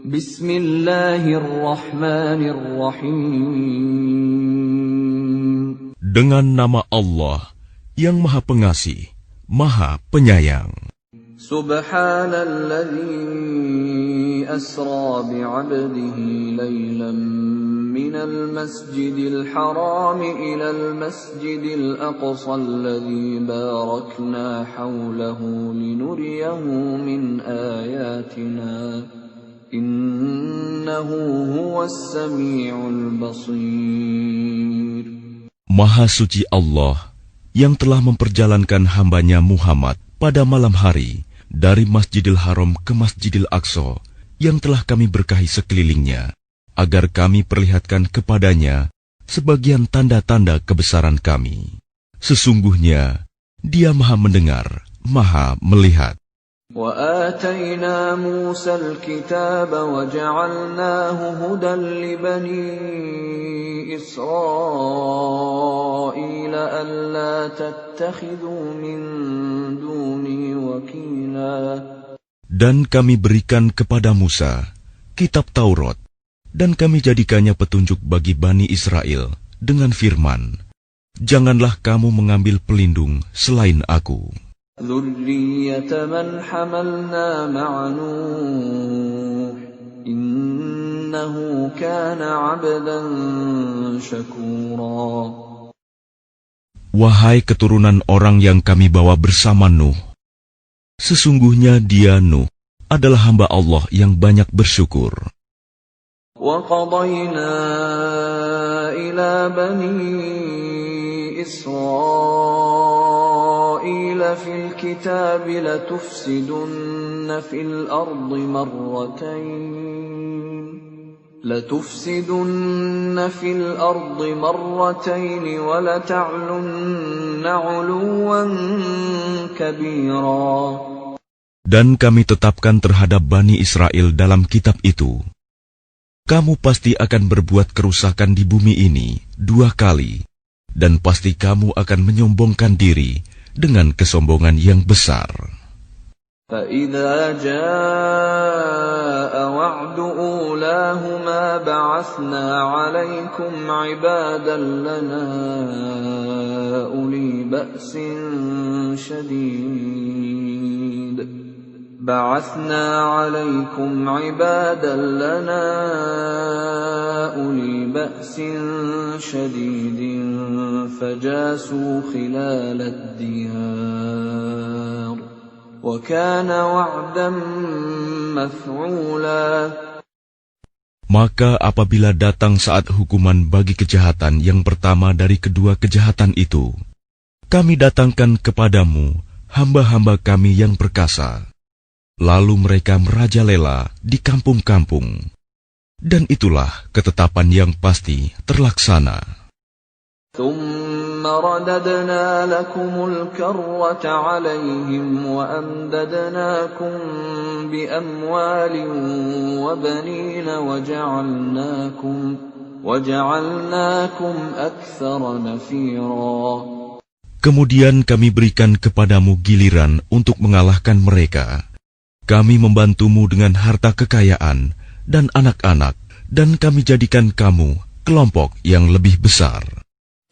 Bismillahirrahmanirrahim. Dengan nama Allah yang Maha Pengasih, Maha Penyayang. Subhanalladzi asra bi'abdihi laylan minal masjidil haram ilal masjidil aqsa alladzi barakna hawlahu linuriyahu min ayatina. Innahu huwas sami'ul basir. Maha suci Allah yang telah memperjalankan hambanya Muhammad pada malam hari dari Masjidil Haram ke Masjidil Aqsa yang telah kami berkahi sekelilingnya, agar kami perlihatkan kepadanya sebagian tanda-tanda kebesaran kami. Sesungguhnya Dia Maha mendengar, Maha melihat. وآتينا موسى الكتاب وجعلناه هدى لبني إسرائيل ألا تتخذوا من دوني وكيلا. Dan kami berikan kepada Musa kitab Taurat, dan kami jadikannya petunjuk bagi Bani Israel dengan firman, janganlah kamu mengambil pelindung selain aku. ذُرِّيَّةَ مَنْ حَمَلْنَا مَعَ نُوحٍ إِنَّهُ كَانَ عَبْدًا شَكُورًا. Wahai keturunan orang yang kami bawa bersama Nuh, sesungguhnya dia Nuh adalah hamba Allah yang banyak bersyukur. وَقَضَيْنَا إِلَى بَنِي إِسْرَائِيلَ فِي الْكِتَابِ لَتُفْسِدُنَّ فِي الْأَرْضِ مَرَّتَيْنِ وَلَتَعْلُنَّ عُلُوًّا كَبِيرًا. Dan kami tetapkan terhadap Bani Israel dalam kitab itu, kamu pasti akan berbuat kerusakan di bumi ini 2 kali, dan pasti kamu akan menyombongkan diri dengan kesombongan yang besar. فَإِذَا جَاءَ وَعْدُ أُولَاهُمَا بَعَثْنَا عَلَيْكُمْ عِبَادًا لَنَا أُولِي بَأْسٍ شديد فجاسوا خلال الديار وكان وعدا مفعولا. Maka apabila datang saat hukuman bagi kejahatan yang pertama dari kedua kejahatan itu, kami datangkan kepadamu hamba-hamba kami yang perkasa. Lalu mereka merajalela di kampung-kampung. Dan itulah ketetapan yang pasti terlaksana. ثُمَّ رَدَدْنَا لَكُمُ الْكَرَّةَ عَلَيْهِمْ وَأَمْدَدْنَاكُمْ بِأَمْوَالٍ وَبَنِينَ وَجَعَلْنَاكُمْ أَكْثَرَ نَفِيرًا. Kemudian kami berikan kepadamu giliran untuk mengalahkan mereka. Kami membantumu dengan harta kekayaan dan anak-anak, dan kami jadikan kamu kelompok yang lebih besar.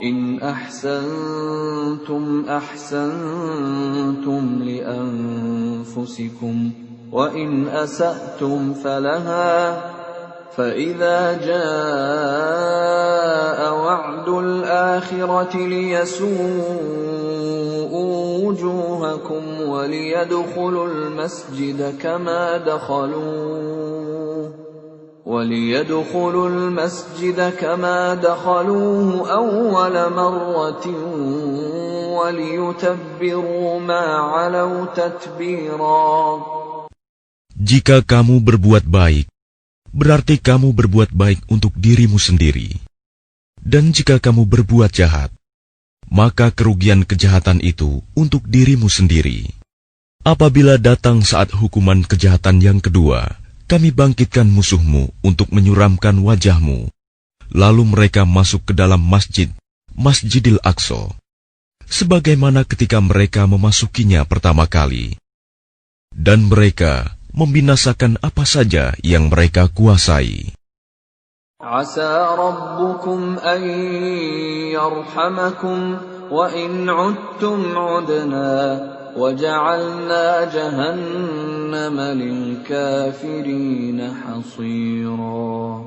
إن أحسنتم أحسنتم لأنفسكم وإن أسأتم فلها فإذا جاء وعد الآخرة ليسوءوا وجوهكم وليدخلوا المسجد كما دخلوه أول مرة وليتبروا ما علوا تتبيرا. Jika kamu berbuat baik, berarti kamu berbuat baik untuk dirimu sendiri. Dan jika kamu berbuat jahat, maka kerugian kejahatan itu untuk dirimu sendiri. Apabila datang saat hukuman kejahatan yang kedua, kami bangkitkan musuhmu untuk menyuramkan wajahmu. Lalu mereka masuk ke dalam Masjidil Aqsa, sebagaimana ketika mereka memasukinya pertama kali. Dan mereka membinasakan apa saja yang mereka kuasai. Asa rabbukum an yarhamakum wa in 'udtum 'udna wa ja'alna jahannama lil kafirina hasira.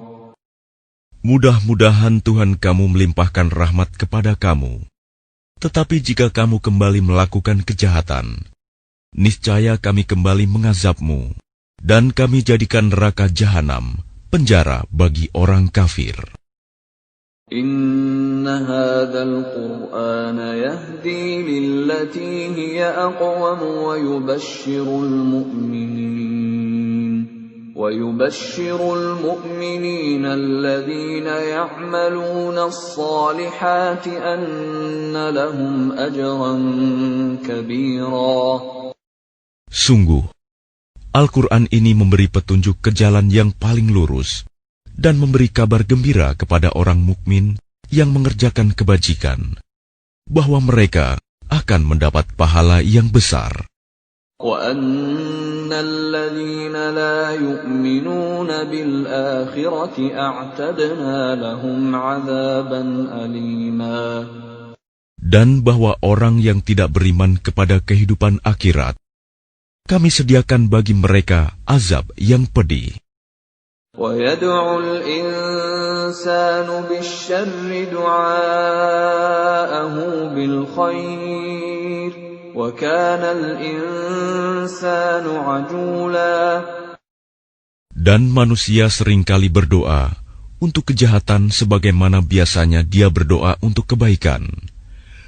Mudah-mudahan Tuhan kamu melimpahkan rahmat kepada kamu. Tetapi jika kamu kembali melakukan kejahatan, niscaya kami kembali mengazabmu, dan kami jadikan neraka jahanam penjara bagi orang kafir. Inna hadzal Qur'ana yahdi lillati hiya aqwam wa yubashshirul mu'minina alladhina ya'maluna as-salihati anna lahum ajran kabira. Sungguh, Al-Quran ini memberi petunjuk ke jalan yang paling lurus dan memberi kabar gembira kepada orang mukmin yang mengerjakan kebajikan, bahwa mereka akan mendapat pahala yang besar. وَأَنَّ الَّذِينَ لَا يُؤْمِنُونَ بِالْآخِرَةِ أَعْتَدْنَا لَهُمْ عَذَابًا أَلِيمًا. Dan bahwa orang yang tidak beriman kepada kehidupan akhirat, kami sediakan bagi mereka azab yang pedih. وَيَدْعُ الْإِنسَانُ بِالشَّرِّ دُعَاءَهُ بِالْخَيْرِ وَكَانَ الْإِنسَانُ عَجُولًا. Dan manusia seringkali berdoa untuk kejahatan sebagaimana biasanya dia berdoa untuk kebaikan.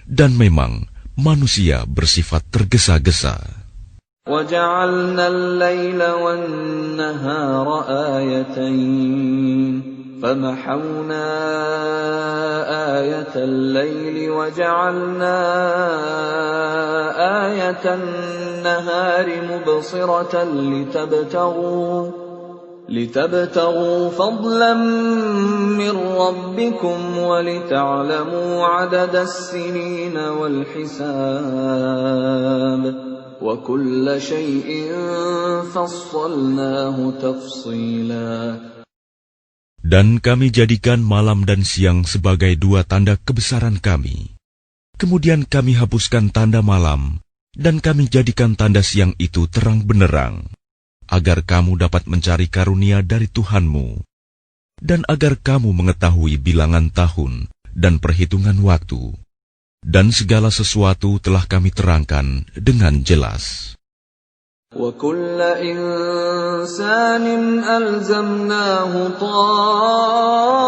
Dan memang manusia bersifat tergesa-gesa. وَجَعَلْنَا اللَّيْلَ وَالنَّهَارَ آيَتَيْنِ فَمَحَوْنَا آيَةَ اللَّيْلِ وَجَعَلْنَا آيَةَ النَّهَارِ مُبْصِرَةً لِتَبْتَغُوا فَضْلًا مِّن رَّبِّكُمْ وَلِتَعْلَمُوا عَدَدَ السِّنِينَ وَالْحِسَابَ وَكُلَّ شَيْءٍ فَصَّلْنَاهُ تَفْصِيلًا. Dan kami jadikan malam dan siang sebagai dua tanda kebesaran kami. Kemudian kami hapuskan tanda malam, dan kami jadikan tanda siang itu terang benderang, agar kamu dapat mencari karunia dari Tuhanmu, dan agar kamu mengetahui bilangan tahun dan perhitungan waktu. Dan segala sesuatu telah kami terangkan dengan jelas. وَكُلَّ إِنسَانٍ أَلْزَمْنَاهُ طَائِرَهُ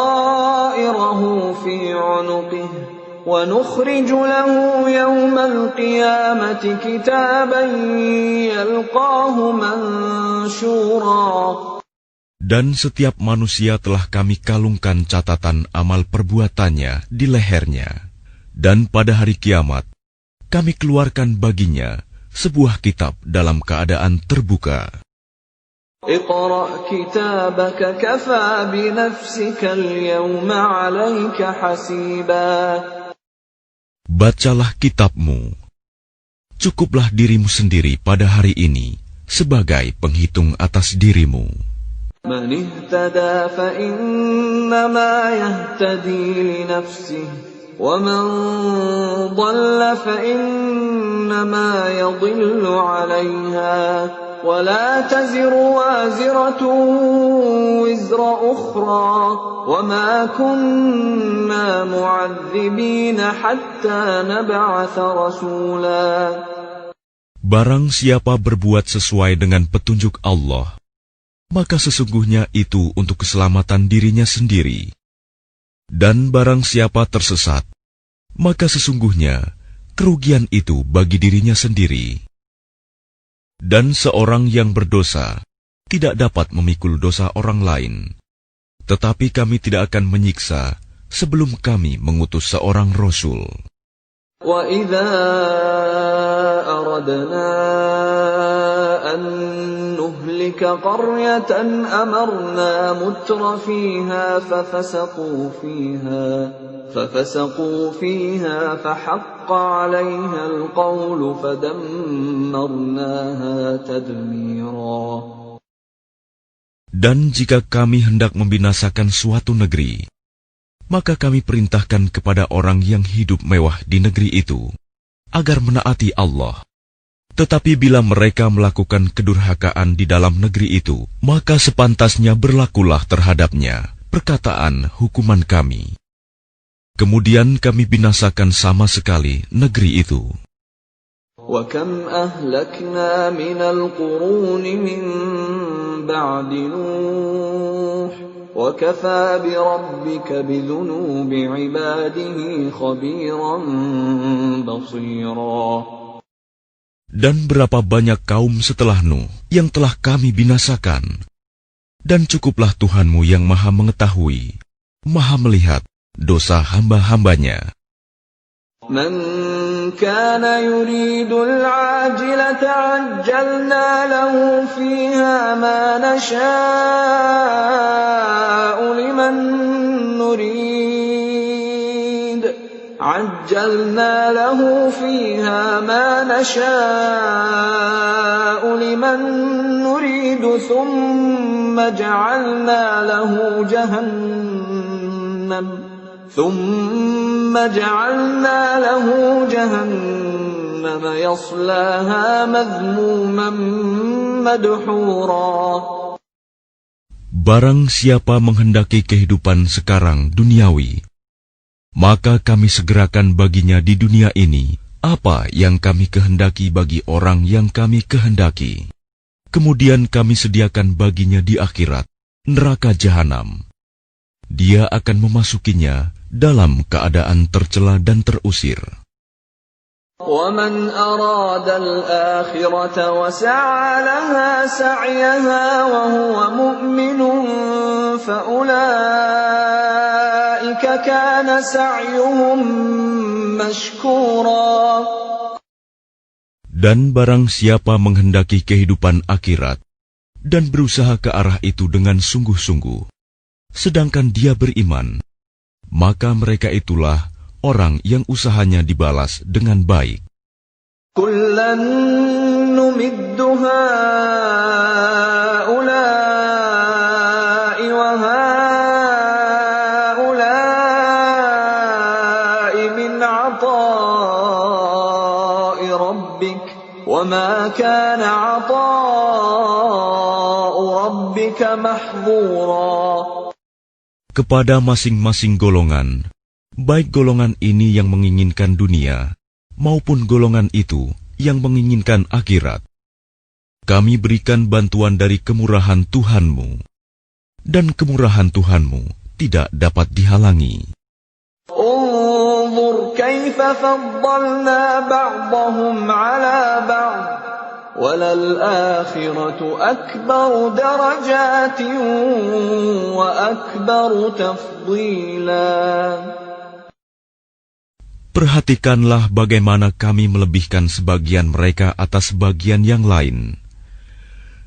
فِي عُنُقِهِ وَنُخْرِجُ لَهُ يَوْمَ الْقِيَامَةِ كِتَابًا يَلْقَاهُ مَنشُورًا. Dan setiap manusia telah kami kalungkan catatan amal perbuatannya di lehernya. Dan pada hari kiamat, kami keluarkan baginya sebuah kitab dalam keadaan terbuka. اقرأ كتابك كفى بنفسك اليوم عليك حسيبا. Bacalah kitabmu. Cukuplah dirimu sendiri pada hari ini sebagai penghitung atas dirimu. من اهتدى فإنما يهتدي لنفسه ومن ضل فإنما يضل عليها ولا تزر وازرة وزر أخرى وما كنا معذبين حتى نبعث رسولا. Barang siapa berbuat sesuai dengan petunjuk Allah, maka sesungguhnya itu untuk keselamatan dirinya sendiri. Dan barang siapa tersesat, maka sesungguhnya kerugian itu bagi dirinya sendiri. Dan seorang yang berdosa tidak dapat memikul dosa orang lain. Tetapi kami tidak akan menyiksa sebelum kami mengutus seorang Rasul. وَإِذَا أَرَدْنَا أَن نُّهْلِكَ قَرْيَةً أَمَرْنَا مُتْرَ فِيهَا فَفَسَقُوا فِيهَا فَحَقَّ عَلَيْهَا الْقَوْلُ فَدَمَّرْنَاهَا تَدْمِيرًا. Dan jika kami hendak membinasakan suatu negeri, maka kami perintahkan kepada orang yang hidup mewah di negeri itu, agar menaati Allah. Tetapi bila mereka melakukan kedurhakaan di dalam negeri itu, maka sepantasnya berlakulah terhadapnya perkataan hukuman kami. Kemudian kami binasakan sama sekali negeri itu. وَكَمْ أَهْلَكْنَا مِنَ الْقُرُونِ مِنْ بَعْدِ نُوحٍ وَكَفَى بِرَبِّكَ بِذُنُوبِ عِبَادِهِ خَبِيرًا بَصِيرًا. Dan berapa banyak kaum setelah Nuh yang telah kami binasakan. Dan cukuplah Tuhanmu yang maha mengetahui, maha melihat dosa hamba-hambanya. مَنْ كَانَ يُرِيدُ الْعَاجِلَةَ عَجَّلْنَا لَهُ فِيهَا مَا نَشَاءُ لِمَنْ نُرِيدُ ثُمَّ جَعَلْنَا لَهُ جَهَنَّمَ يَصْلَاهَا مَذْمُومًا مَدْحُورًا. Barang siapa menghendaki kehidupan sekarang duniawi, maka kami segerakan baginya di dunia ini apa yang kami kehendaki bagi orang yang kami kehendaki. Kemudian kami sediakan baginya di akhirat neraka jahanam. Dia akan memasukinya dalam keadaan tercela dan terusir. وَمَنْ أَرَادَ الْآخِرَةَ وَسَعَى لَهَا سَعْيَهَا وَهُوَ مُؤْمِنٌ فَأُولَئِكَ كَانَ سَعْيُهُمْ مَشْكُورًا. Dan barang siapa menghendaki kehidupan akhirat dan berusaha ke arah itu dengan sungguh-sungguh, sedangkan dia beriman, maka mereka itulah orang yang usahanya dibalas dengan baik. كُلًّا نُمِدُّ هَؤُلَاءِ وَهَؤُلَاءِ مِنْ عَطَاءِ رَبِّكَ وَمَا كَانَ عَطَاءُ رَبِّكَ مَحْظُورًا. Kepada masing-masing golongan, baik golongan ini yang menginginkan dunia, maupun golongan itu yang menginginkan akhirat, kami berikan bantuan dari kemurahan Tuhanmu, dan kemurahan Tuhanmu tidak dapat dihalangi. انظُرْ كَيْفَ فَضَّلْنَا بَعْضَهُمْ عَلَى بَعْضٍ وَلَلْآخِرَةُ أَكْبَرُ دَرَجَاتٍ وَأَكْبَرُ تَفْضِيلًا. Perhatikanlah bagaimana kami melebihkan sebagian mereka atas sebagian yang lain.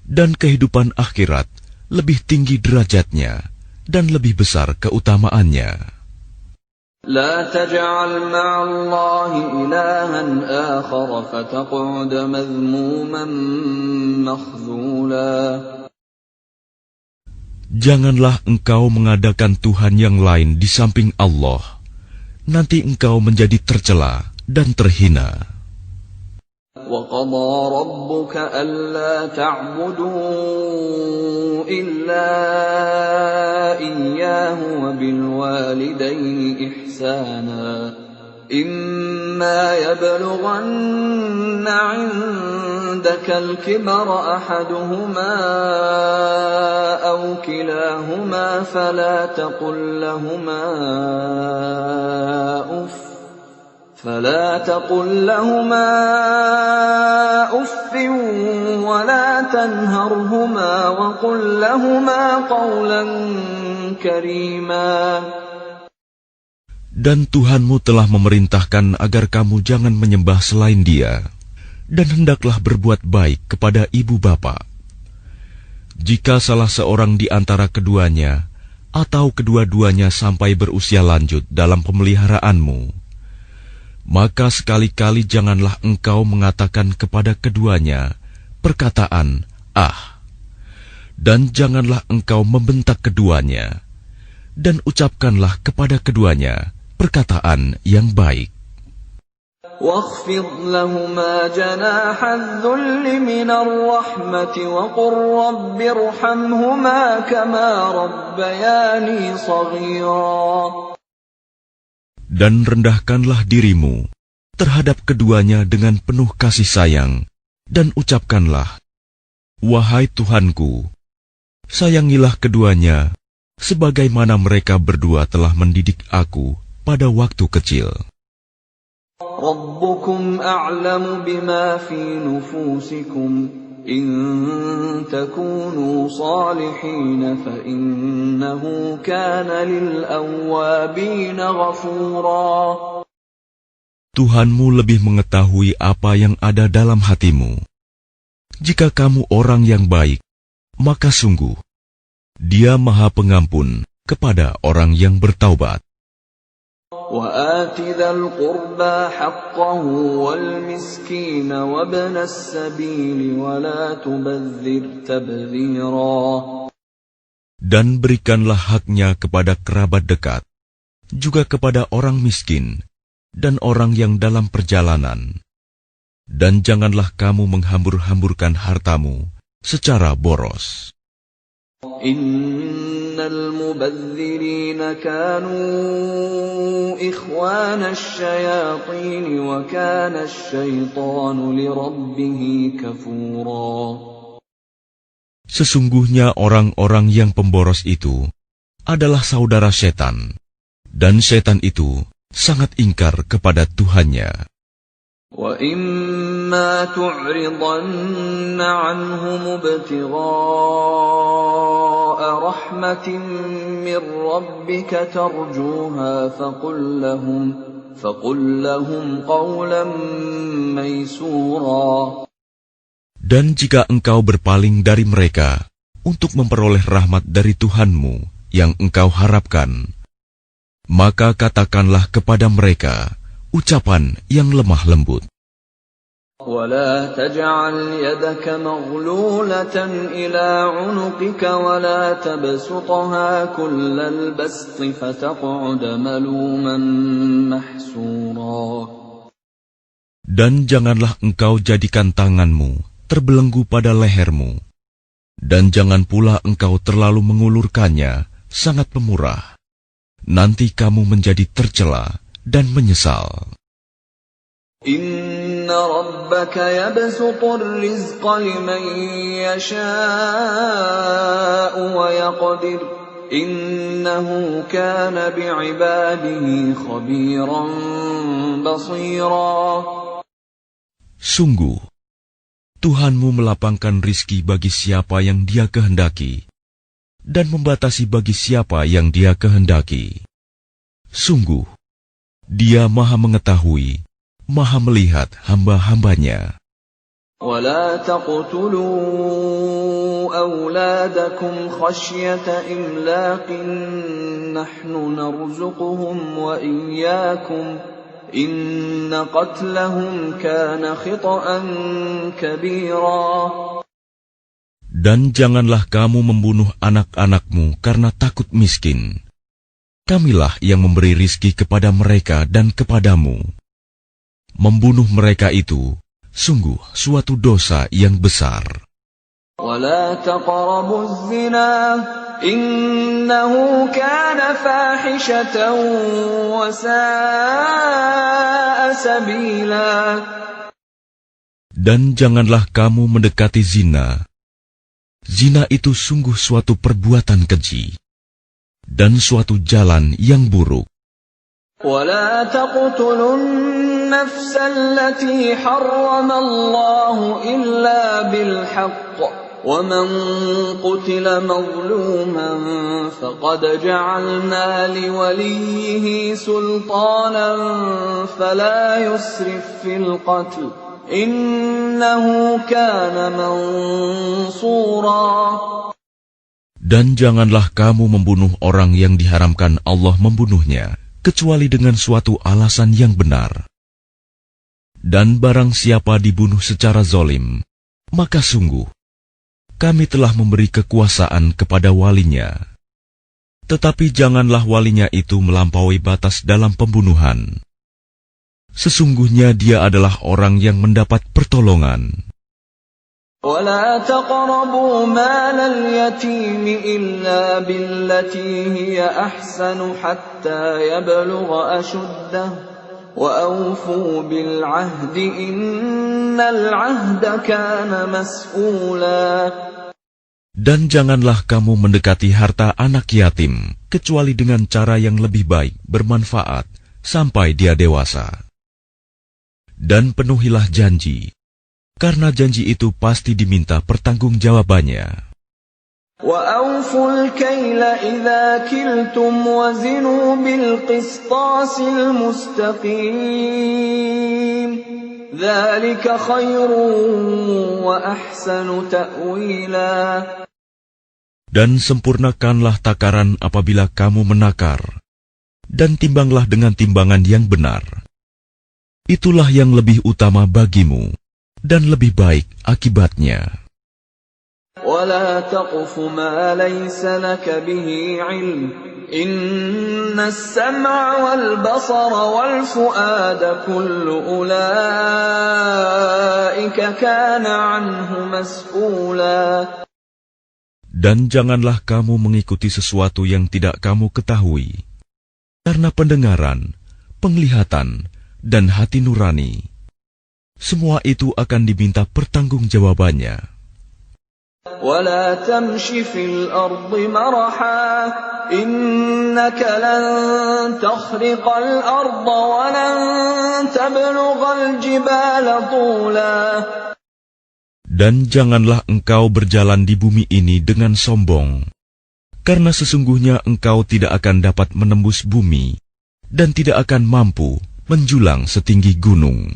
Dan kehidupan akhirat lebih tinggi derajatnya dan lebih besar keutamaannya. لا تجعل مع الله إلها آخر فتقعد مذموما مخذولا. Janganlah engkau mengadakan Tuhan yang lain di samping Allah. Nanti engkau menjadi tercela dan terhina. وَقَضَى رَبُّكَ أَلَّا تَعْبُدُوا إِلَّا إِيَّاهُ وَبِالْوَالِدَيْنِ إِحْسَانًا إِمَّا يَبْلُغَنَّ عِندَكَ الْكِبَرَ أَحَدُهُمَا أَوْ كِلَاهُمَا فَلَا تقل لهما أف ولا تنهرهما وقل لهما قولا كريما. Dan Tuhanmu telah memerintahkan agar kamu jangan menyembah selain Dia, dan hendaklah berbuat baik kepada ibu bapa. Jika salah seorang di antara keduanya atau kedua-duanya sampai berusia lanjut dalam pemeliharaanmu, maka sekali-kali janganlah engkau mengatakan kepada keduanya perkataan "ah", Dan janganlah engkau membentak keduanya, dan ucapkanlah kepada keduanya perkataan yang baik. واخفض لهما جناح الذل من الرحمة وقل رب ارحمهما كما ربياني صغيرا. Dan rendahkanlah dirimu terhadap keduanya dengan penuh kasih sayang, dan ucapkanlah, wahai Tuhanku, sayangilah keduanya sebagaimana mereka berdua telah mendidik aku pada waktu kecil. ربكم أعلم بما في نفوسكم إن تكونوا صالحين فإنه كان للأوابين غفورا. Tuhanmu lebih mengetahui apa yang ada dalam hatimu. Jika kamu orang yang baik, maka sungguh Dia Maha Pengampun kepada orang yang bertaubat. وآت ذا القربى حقه والمسكين وابن السبيل ولا تبذر تبذيرا. Dan berikanlah haknya kepada kerabat dekat, juga kepada orang miskin dan orang yang dalam perjalanan. Dan janganlah kamu menghambur-hamburkan hartamu secara boros. Innal mubadzirina kanu ikhwana asyayatin wa kana asyaitanu lirabbih kafura. Sesungguhnya orang-orang yang pemboros itu adalah saudara setan, dan setan itu sangat ingkar kepada Tuhannya. وَإِمَّا تُعْرِضَنَّ عَنْهُمُ ابْتِغَاءَ رَحْمَةٍ مِّن رَّبِّكَ تَرْجُوهَا فَقُل لَّهُمْ قَوْلًا مَّيْسُورًا. Dan jika engkau berpaling dari mereka untuk memperoleh rahmat dari Tuhanmu yang engkau harapkan, maka katakanlah kepada mereka ucapan yang lemah lembut. وَلَا تَجْعَلْ يَدَكَ مَغْلُولَةً إِلَى عُنُقِكَ وَلَا تَبْسُطْهَا كُلَّ الْبَسْطِ فَتَقْعُدَ مَلُومًا مَحْسُورًا. Dan janganlah engkau jadikan tanganmu terbelenggu pada lehermu, dan jangan pula engkau terlalu mengulurkannya sangat pemurah. Nanti kamu menjadi tercela dan menyesal. Inna rabbaka yabsutur rizqa liman yasha'u wa yaqdir. Innahu kana bi'ibadihi khabiran basira. Sungguh, Tuhanmu melapangkan rizki bagi siapa yang Dia kehendaki, dan membatasi bagi siapa yang Dia kehendaki. Sungguh, Dia Maha mengetahui, Maha melihat hamba-hambanya. وَلَا تَقْتُلُوا أَوْلَادَكُمْ خَشْيَةَ إِمْلَاقٍ نَحْنُ نَرْزُقُهُمْ وَإِيَّاكُمْ إِنَّ قَتْلَهُمْ كَانَ خِطْئًا كَبِيرًا. Dan janganlah kamu membunuh anak-anakmu karena takut miskin. Kamilah yang memberi rizki kepada mereka dan kepadamu. Membunuh mereka itu sungguh suatu dosa yang besar. وَلَا تَقْرَبُوا الزِّنَا إِنَّهُ كَانَ فَاحِشَةً وَسَاءَ سَبِيلًا. Dan janganlah kamu mendekati zina. Zina itu sungguh suatu perbuatan keji dan suatu jalan yang buruk. وَلَا تَقْتُلُوا النَّفْسَ الَّتِي حَرَّمَ اللَّهُ إِلَّا بِالْحَقِّ وَمَنْ قُتِلَ مَظْلُومًا فَقَدْ جَعَلْنَا لِوَلِيِّهِ سُلْطَانًا فَلَا يُسْرِفْ فِي الْقَتْلِ إِنَّهُ كَانَ مَنْصُورًا. Dan janganlah kamu membunuh orang yang diharamkan Allah membunuhnya, kecuali dengan suatu alasan yang benar. Dan barang siapa dibunuh secara zalim, maka sungguh kami telah memberi kekuasaan kepada walinya. Tetapi janganlah walinya itu melampaui batas dalam pembunuhan. Sesungguhnya dia adalah orang yang mendapat pertolongan. ولا تقربوا مال اليتيم إلا بالتي هي أحسن حتى يبلغ أشده وأوفوا بالعهد إن العهد كان مسؤولا. Dan janganlah kamu mendekati harta anak yatim kecuali dengan cara yang lebih baik, bermanfaat sampai dia dewasa. Dan penuhilah janji, karena janji itu pasti diminta pertanggungjawabannya. وَأَوْفُوا الْكَيْلَ إِذَا كِلْتُمْ وَزِنُوا بِالْقِسْطَاسِ الْمُسْتَقِيمِ ذَلِكَ خَيْرٌ وَأَحْسَنُ تَأْوِيلًا. Dan sempurnakanlah takaran apabila kamu menakar, dan timbanglah dengan timbangan yang benar. Itulah yang lebih utama bagimu, dan lebih baik akibatnya. وَلَا تَقْفُ مَا لَيْسَ لَكَ بِهِ عِلْمٌ إِنَّ السَّمْعَ وَالْبَصَرَ وَالْفُؤَادَ كُلُّ أُولَئِكَ كَانَ عَنْهُ مَسْئُولًا. Dan janganlah kamu mengikuti sesuatu yang tidak kamu ketahui, karena pendengaran, penglihatan, dan hati nurani, semua itu akan diminta pertanggungjawabannya. وَلَا تَمْشِ فِي الْأَرْضِ مَرَحًا إِنَّكَ لَن تَخْرِقَ الْأَرْضَ وَلَن تَبْلُغَ الْجِبَالَ طُولًا. Dan janganlah engkau berjalan di bumi ini dengan sombong, karena sesungguhnya engkau tidak akan dapat menembus bumi, dan tidak akan mampu menjulang setinggi gunung.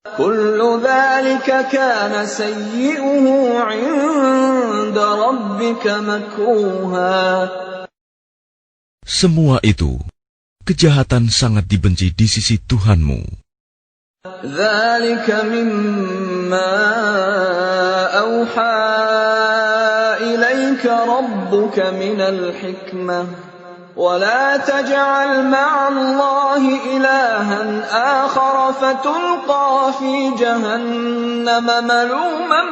كُلُّ ذَلِكَ كَانَ سَيِّئُهُ عِندَ رَبِّكَ مَكْرُوهًا. Semua itu, kejahatan sangat dibenci di sisi Tuhanmu. ذَلِكَ مِمَّا أَوْحَى إِلَيْكَ رَبُّكَ مِنَ الْحِكْمَةِ وَلَا تَجْعَلْ مَعَ اللَّهِ إِلَٰهًا آخَرَ فَتُلْقَىٰ فِي جَهَنَّمَ مَلُومًا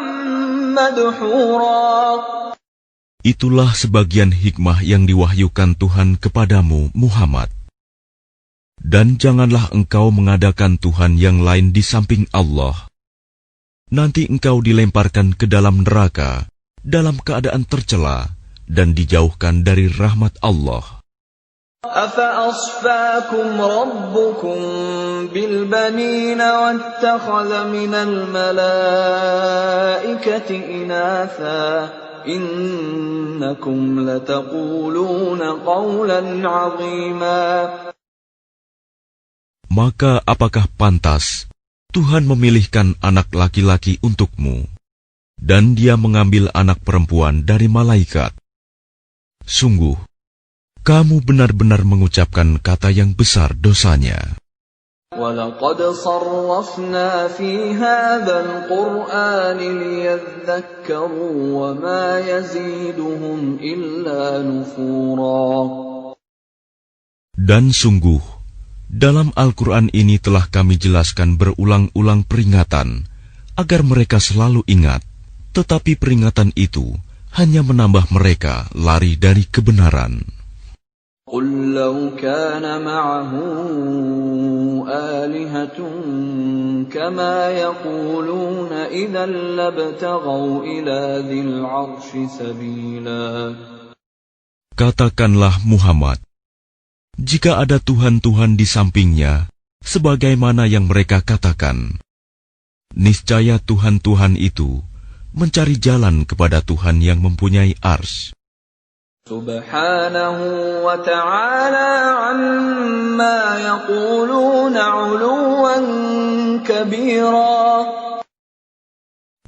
مَدْحُورًا. Itulah sebagian hikmah yang diwahyukan Tuhan kepadamu, Muhammad. Dan janganlah engkau mengadakan Tuhan yang lain di samping Allah. Nanti engkau dilemparkan ke dalam neraka dalam keadaan tercela dan dijauhkan dari rahmat Allah. أَفَأَصْفَاكُمْ رَبُّكُمْ بِالْبَنِينَ وَاتَّخَذَ مِنَ الْمَلَائِكَةِ إِنَاثًا إِنَّكُمْ لَتَقُولُونَ قَوْلًا عَظِيمًا. Maka apakah pantas Tuhan memilihkan anak laki-laki untukmu, dan Dia mengambil anak perempuan dari malaikat? Sungguh, kamu benar-benar mengucapkan kata yang besar dosanya. وَلَقَدْ صَرَّفْنَا فِي هَذَا الْقُرْآنِ لِيَذَّكَّرُوا وَمَا يَزِيدُهُمْ إِلَّا نُفُورًا. Dan sungguh, dalam Al-Quran ini telah kami jelaskan berulang-ulang peringatan, agar mereka selalu ingat, tetapi peringatan itu hanya menambah mereka lari dari kebenaran. قُلْ لَوْ كَانَ مَعَهُ آلِهَةٌ كَمَا يَقُولُونَ إِذًا لَابْتَغَوْا إِلَى ذِي الْعَرْشِ سَبِيلًا. Katakanlah Muhammad, jika ada Tuhan-Tuhan di sampingnya, sebagaimana yang mereka katakan, niscaya Tuhan-Tuhan itu mencari jalan kepada Tuhan yang mempunyai ars. Subhanahu wa ta'ala amma yaquluna 'uluwan kabira.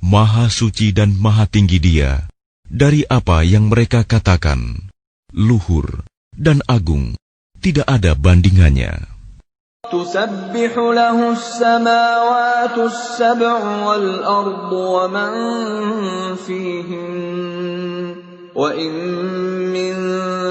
Maha suci dan maha tinggi Dia dari apa yang mereka katakan, luhur dan agung, tidak ada bandingannya. تسبح له السماوات السبع والأرض ومن فيهن وإن من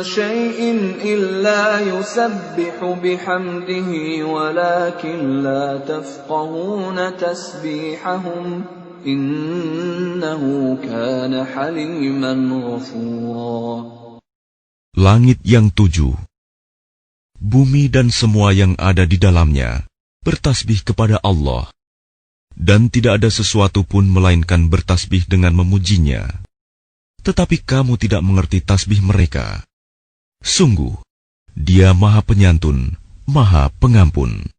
شيء إلا يسبح بحمده ولكن لا تفقهون تسبيحهم إنه كان حليما غفورا. Langit yang 7, bumi dan semua yang ada di dalamnya bertasbih kepada Allah, dan tidak ada sesuatu pun melainkan bertasbih dengan memujinya. Tetapi kamu tidak mengerti tasbih mereka. Sungguh, Dia Maha Penyantun, Maha Pengampun.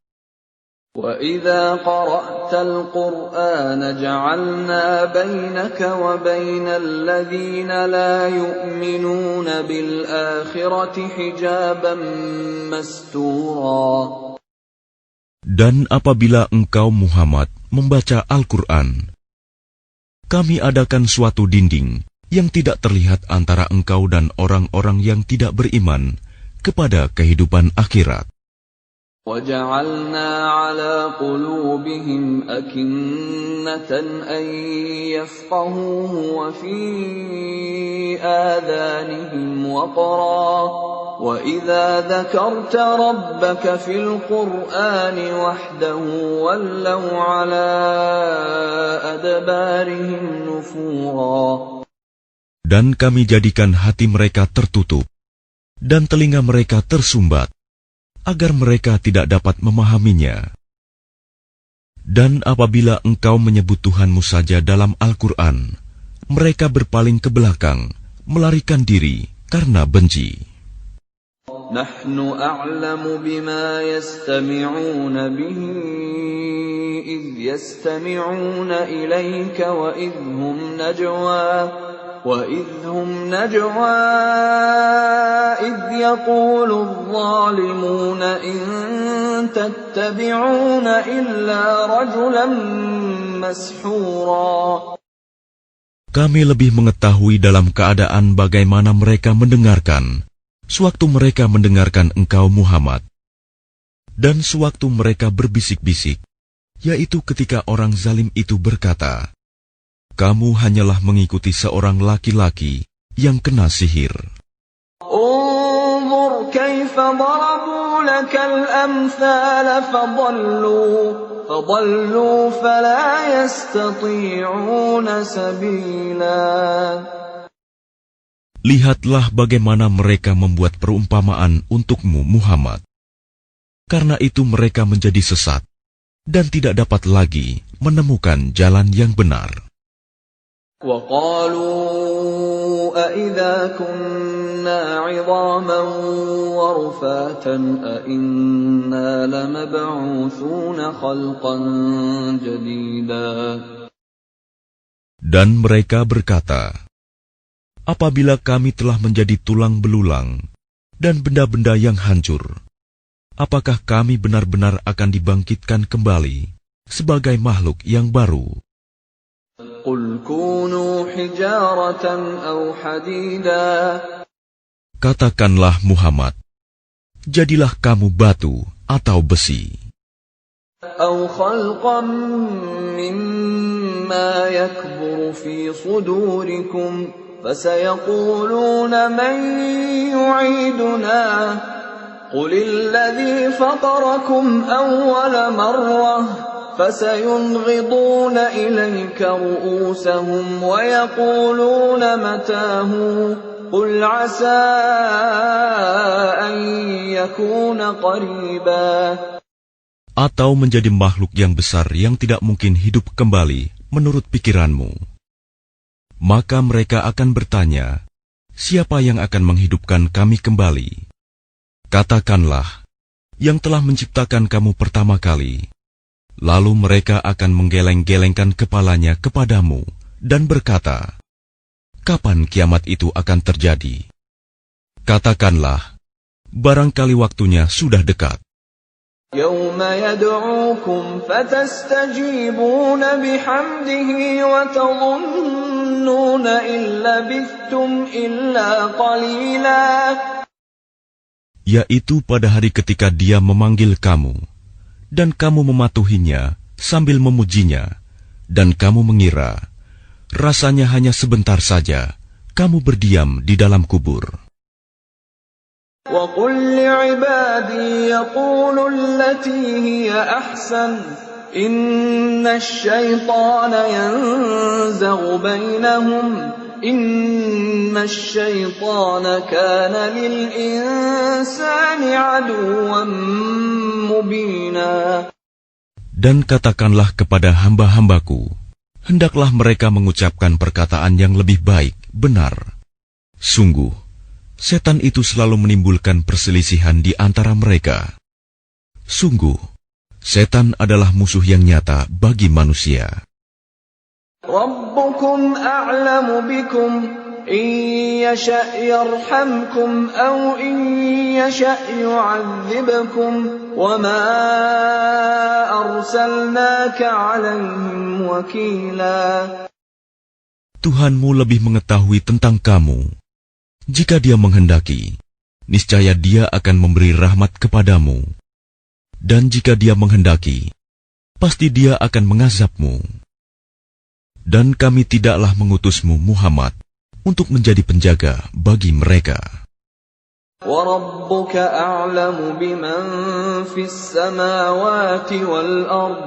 وَإِذَا قَرَأْتَ الْقُرْآنَ جَعَلْنَا بَيْنَكَ وَبَيْنَ الَّذِينَ لَا يُؤْمِنُونَ بِالْآخِرَةِ حِجَابًا مَسْتُورًا. Dan apabila engkau Muhammad membaca Al-Quran, kami adakan suatu dinding yang tidak terlihat antara engkau dan orang-orang yang tidak beriman kepada kehidupan akhirat. وَجَعَلْنَا عَلَى قُلُوبِهِمْ أَكِنَّةً أَن يَفْقَهُوهُ وَفِي آذَانِهِمْ وَقْرًا وَإِذَا ذَكَرْتَ رَبَّكَ فِي الْقُرْآنِ وَحْدَهُ وَلَّوْا عَلَى أَدْبَارِهِمْ نُفُورًا. Dan kami jadikan hati mereka tertutup dan telinga mereka tersumbat, agar mereka tidak dapat memahaminya. Dan apabila engkau menyebut Tuhanmu saja dalam Al-Quran, mereka berpaling ke belakang, melarikan diri karena benci. نحن أعلم بما يستمعون به إذ يستمعون إليك وإذ هم نجوى إذ يقول الظالمون إن تتبعون إلا رجلا مسحورا. Kami lebih mengetahui dalam keadaan bagaimana mereka mendengarkan, sewaktu mereka mendengarkan engkau Muhammad, dan sewaktu mereka berbisik-bisik, yaitu ketika orang zalim itu berkata, kamu hanyalah mengikuti seorang laki-laki yang kena sihir. انظر كيف ضربوا لك الأمثال فضلوا فلا يستطيعون سبيلا. Lihatlah bagaimana mereka membuat perumpamaan untukmu Muhammad. Karena itu mereka menjadi sesat dan tidak dapat lagi menemukan jalan yang benar. وَقَالُوا أَإِذَا كُنَّا عِظَامًا وَرُفَاتًا أَإِنَّا لَمَبْعُوثُونَ خَلْقًا جَدِيدًا. Dan mereka berkata, apabila kami telah menjadi tulang belulang dan benda-benda yang hancur, apakah kami benar-benar akan dibangkitkan kembali sebagai makhluk yang baru? قُلْ كُونُوا حِجَارَةً أَوْ حَدِيدًا. Katakanlah Muhammad, jadilah kamu batu atau besi. أَوْ خَلْقًا مِّمَّا يَكْبُرُ فِي صُدُورِكُمْ فَسَيَقُولُونَ مَن يُعِيدُنَا قُلِ الَّذِي فَطَرَكُمْ أَوَّلَ مَرَّةٍ فَسَيُنْغِضُونَ إِلَيْكَ رُءُوسَهُمْ وَيَقُولُونَ مَتَىٰ قُلْ عَسَىٰ أَن يَكُونَ قَرِيبًا. Atau menjadi makhluk yang besar yang tidak mungkin hidup kembali menurut pikiranmu. Maka mereka akan bertanya, siapa yang akan menghidupkan kami kembali? Katakanlah, yang telah menciptakan kamu pertama kali. Lalu mereka akan menggeleng-gelengkan kepalanya kepadamu dan berkata, kapan kiamat itu akan terjadi? Katakanlah, barangkali waktunya sudah dekat. يَوْمَ يَدْعُوكُمْ فَتَسْتَجِيبُونَ بِحَمْدِهِ وَتَظُنُّونَ إِن لَّبِثْتُمْ إِلَّا قَلِيلًا. Yaitu pada hari ketika Dia memanggil kamu, dan kamu mematuhinya sambil memujinya, dan kamu mengira rasanya hanya sebentar saja kamu berdiam di dalam kubur. وَقُلْ لِعِبَادِي يَقُولُوا الَّتِي هِيَ أَحْسَنُ إِنَّ الشَّيْطَانَ يَنزَغُ بَيْنَهُمْ إِنَّ الشَّيْطَانَ كَانَ لِلْإِنسَانِ عَدُوًّا مُبِينًا. Dan katakanlah kepada hamba-hambaku, hendaklah mereka mengucapkan perkataan yang lebih baik, benar. Sungguh, setan itu selalu menimbulkan perselisihan di antara mereka. Sungguh, setan adalah musuh yang nyata bagi manusia. رَبُّكُمْ أَعْلَمُ بِكُمْ إِنْ يَشَأْ يَرْحَمْكُمْ أَوْ إِنْ يَشَأْ يُعَذِّبْكُمْ وَمَا أَرْسَلْنَاكَ عَلَيْهِمْ وَكِيلًا. Tuhanmu lebih mengetahui tentang kamu. Jika Dia menghendaki, niscaya Dia akan memberi rahmat kepadamu. Dan jika Dia menghendaki, pasti Dia akan mengazabmu. Dan kami tidaklah mengutusmu Muhammad untuk menjadi penjaga bagi mereka. وَرَبُّكَ أَعْلَمُ بِمَنْ فِي السَّمَاوَاتِ وَالْأَرْضِ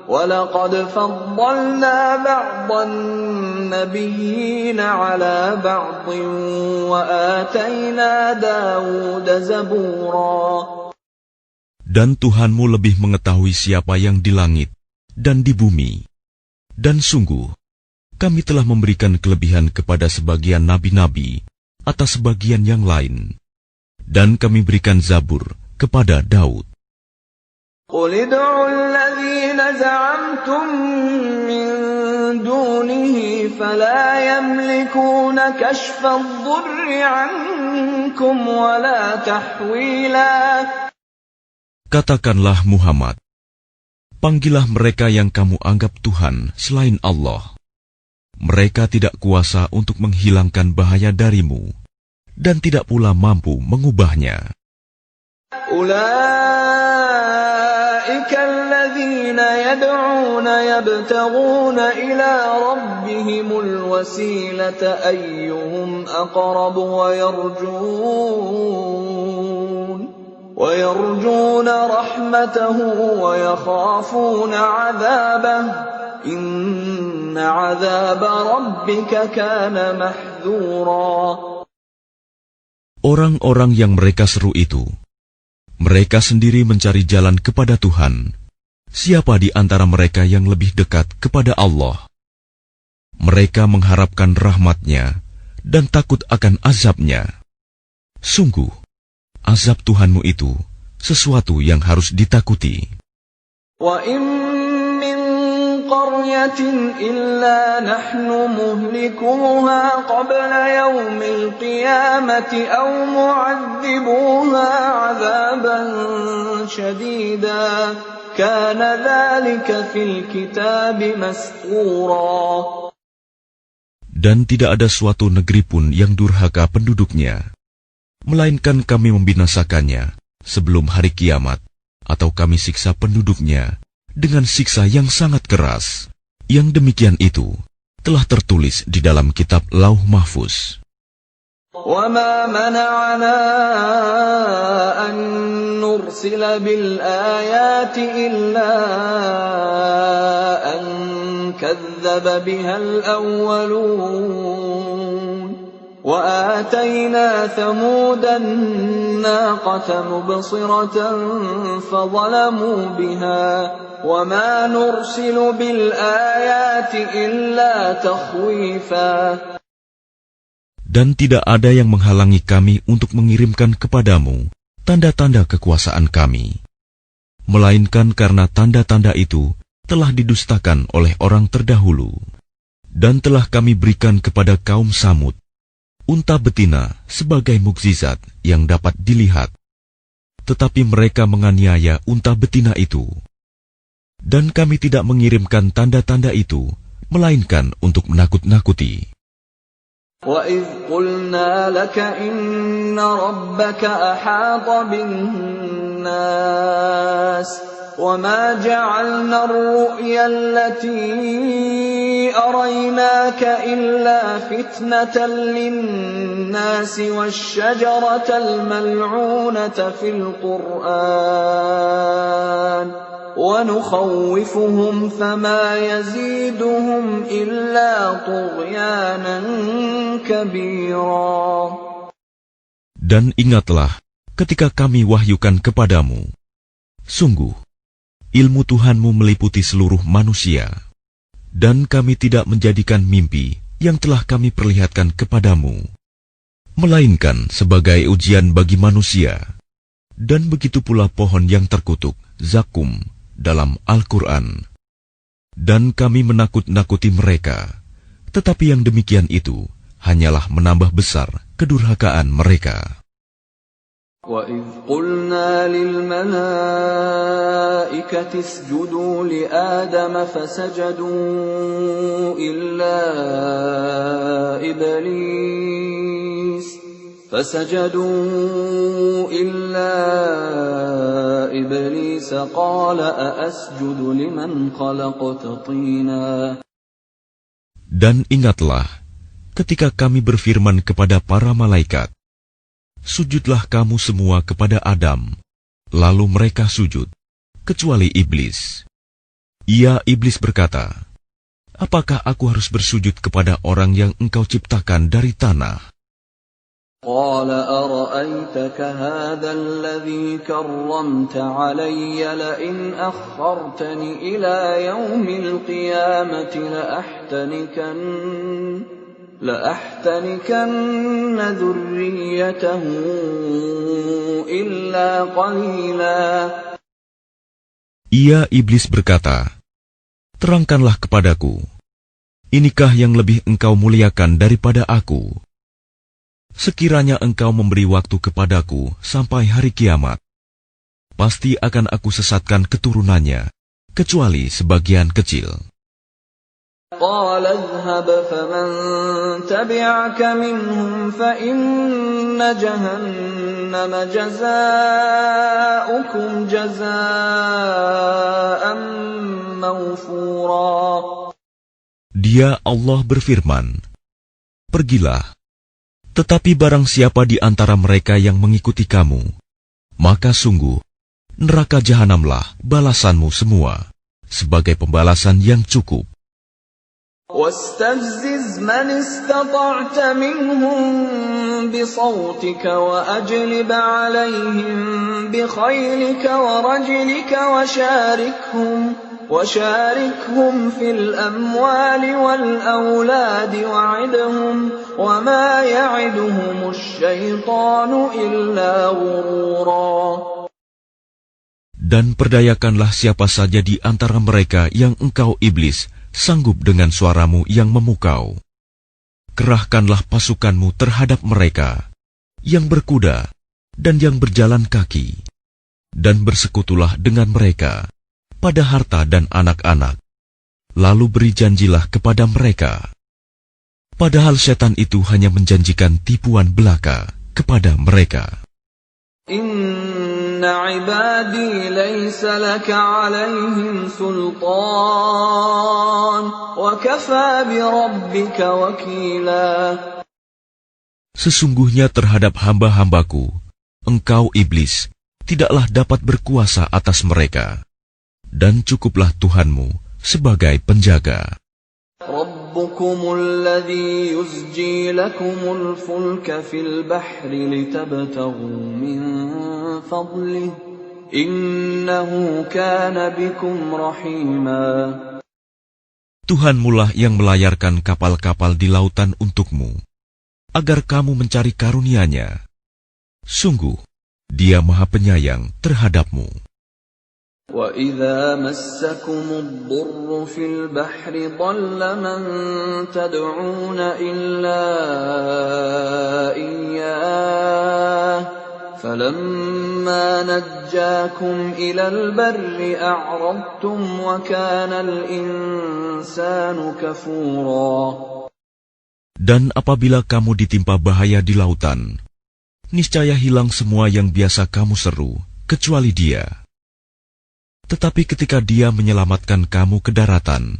وَلَقَدْ فَضَّلْنَا بَعْضَ النَّبِيِّينَ عَلَى بَعْضٍ وَآتَيْنَا دَاوُودَ زَبُورًا. Dan Tuhanmu lebih mengetahui siapa yang di langit dan di bumi. Dan sungguh, kami telah memberikan kelebihan kepada sebagian nabi-nabi atas sebagian yang lain. Dan kami berikan Zabur kepada Daud. قُلِ ادْعُوا الَّذِينَ زَعَمْتُم مِّن دُونِهِ فَلَا يَمْلِكُونَ كَشْفَ الضُّرِّ عَنكُمْ وَلَا تَحْوِيلًا. Katakanlah Muhammad, panggillah mereka yang kamu anggap Tuhan selain Allah. Mereka tidak kuasa untuk menghilangkan bahaya darimu, dan tidak pula mampu mengubahnya. أُولَئِكَ الَّذِينَ يَدْعُونَ يَبْتَغُونَ إِلَى رَبِّهِمُ الْوَسِيلَةَ أَيُّهُمْ أَقْرَبُ وَيَرْجُونَ رَحْمَتَهُ وَيَخَافُونَ عَذَابَهُ إِنَّ عَذَابَ رَبِّكَ كَانَ مَحْذُورًا. Orang-orang yang mereka seru itu, mereka sendiri mencari jalan kepada Tuhan. Siapa di antara mereka yang lebih dekat kepada Allah? Mereka mengharapkan rahmat-Nya dan takut akan azab-Nya. Sungguh, azab Tuhanmu itu sesuatu yang harus ditakuti. وَإِن مِّن قَرْيَةٍ إِلَّا نَحْنُ مُهْلِكُوهَا قَبْلَ يَوْمِ الْقِيَامَةِ أَوْ مُعَذِّبُوهَا عَذَابًا شَدِيدًا كَانَ ذَلِكَ فِي الْكِتَابِ مَسْطُورًا. Dan tidak ada suatu negeri pun yang durhaka penduduknya, melainkan kami membinasakannya sebelum hari kiamat, atau kami siksa penduduknya dengan siksa yang sangat keras. Yang demikian itu telah tertulis di dalam kitab Lauh Mahfuz. وَمَا مَنَعَنَا أَن نُّرْسِلَ بِالْآيَاتِ إِلَّا أَن كَذَّبَ بِهَا الْأَوَّلُونَ وَآتَيْنَا ثَمُودَ النَّاقَةَ مُبْصِرَةً فَظَلَمُوا بِهَا وَمَا نُرْسِلُ بِالْآيَاتِ إِلَّا تَخْوِيفًا. Dan tidak ada yang menghalangi kami untuk mengirimkan kepadamu tanda-tanda kekuasaan kami, melainkan karena tanda-tanda itu telah didustakan oleh orang terdahulu. Dan telah kami berikan kepada kaum Samud unta betina sebagai mukjizat yang dapat dilihat, tetapi mereka menganiaya unta betina itu. Dan kami tidak mengirimkan tanda-tanda itu, melainkan untuk menakut-nakuti. وَإِذْ قُلْنَا لَكَ إِنَّ رَبَّكَ أَحَاطَ بِالنَّاسِ وما جعلنا الرؤيا التي أريناك إلا فتنة للناس والشجرة الملعونة في القرآن ونخوفهم فما يزيدهم إلا طغيانا كبيرا. Dan ingatlah ketika kami wahyukan kepadamu, sungguh ilmu Tuhanmu meliputi seluruh manusia, dan kami tidak menjadikan mimpi yang telah kami perlihatkan kepadamu, melainkan sebagai ujian bagi manusia. Dan begitu pula pohon yang terkutuk, zakum, dalam Al-Quran. Dan kami menakut-nakuti mereka, tetapi yang demikian itu hanyalah menambah besar kedurhakaan mereka. وَإِذْ قُلْنَا لِلْمَلَائِكَةِ اسْجُدُوا لِآدَمَ فَسَجَدُوا إِلَّا إِبْلِيسَ قَالَ أَأَسْجُدُ لِمَنْ خَلَقْتَ طِينًا. Dan ingatlah ketika kami berfirman kepada para malaikat, sujudlah kamu semua kepada Adam. Lalu mereka sujud, kecuali iblis. Iblis berkata, apakah aku harus bersujud kepada orang yang engkau ciptakan dari tanah? قال أرأيتك هذا الذي كرمت علي لئن أخرتني إلى يوم القيامة لأحتنكن ذريته إلا قليلا. Iblis berkata, terangkanlah kepadaku, inikah yang lebih engkau muliakan daripada aku? Sekiranya engkau memberi waktu kepadaku sampai hari kiamat, pasti akan aku sesatkan keturunannya, kecuali sebagian kecil. قال اذهب فمن تبعك منهم فإن جهنم جزاؤكم جزاء موفورا. Dia Allah berfirman, pergilah, tetapi barang siapa di antara mereka yang mengikuti kamu, maka sungguh neraka jahanamlah balasanmu semua, sebagai pembalasan yang cukup. واستفزز من استطعت منهم بصوتك وأجلب عليهم بخيلك ورجلك وشاركهم في الأموال والأولاد وعدهم وما يعدهم الشيطان إلا غرورا. Dan perdayakanlah siapa saja di antara mereka yang engkau iblis sanggup dengan suaramu yang memukau. Kerahkanlah pasukanmu terhadap mereka, yang berkuda dan yang berjalan kaki, dan bersekutulah dengan mereka pada harta dan anak-anak. Lalu beri janjilah kepada mereka. Padahal setan itu hanya menjanjikan tipuan belaka kepada mereka. Inna ibadi laysa laka alaihim sultan wa kafa bi rabbika wakila. Sesungguhnya terhadap hamba-hambaku, engkau iblis tidaklah dapat berkuasa atas mereka, dan cukuplah Tuhanmu sebagai penjaga. Rabbukumul ladzi yusji lakumul fulka fil bahri litabtaghu min fadlihi innahu kana bikum rahima. Tuhanmulah yang melayarkan kapal-kapal di lautan untukmu, agar kamu mencari karunia-Nya. Sungguh, Dia Maha Penyayang terhadapmu. وَإِذَا مَسَّكُمُ الضُّرُّ فِي الْبَحْرِ ضَلَّ مَن تَدْعُونَ إِلَّا إِيَّاهُ فَلَمَّا نَجَّاكُمْ إِلَى الْبَرِّ أَعْرَضْتُمْ وَكَانَ الْإِنسَانُ كَفُورًا. Dan apabila kamu ditimpa bahaya di lautan, niscaya hilang semua yang biasa kamu seru, kecuali Dia. Tetapi ketika Dia menyelamatkan kamu ke daratan,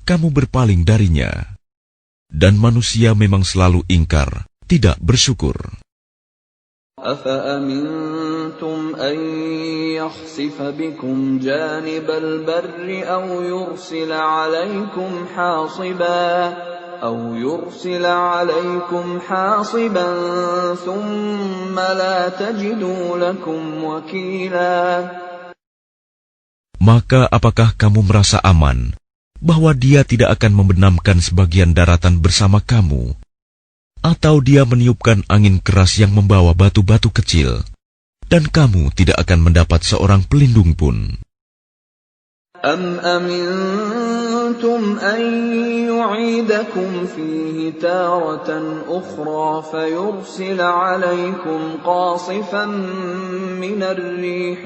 kamu berpaling darinya. Dan manusia memang selalu ingkar, tidak bersyukur. أَفَأَمِنْتُمْ أَنْ يَخْسِفَ بِكُمْ جَانِبَ الْبَرِّ أَوْ يُرْسِلَ عَلَيْكُمْ حَاصِبًا ثُمَّ لَا تَجِدُوا لَكُمْ وَكِيلًا. Maka apakah kamu merasa aman bahwa Dia tidak akan membenamkan sebagian daratan bersama kamu? Atau Dia meniupkan angin keras yang membawa batu-batu kecil, dan kamu tidak akan mendapat seorang pelindung pun? أَمْ أَمِنْتُمْ أَنْ يُعِيدَكُمْ فِيهِ تَارَةً أُخْرَى فَيُرْسِلَ عَلَيْكُمْ قَاصِفًا مِنَ الرِّيحِ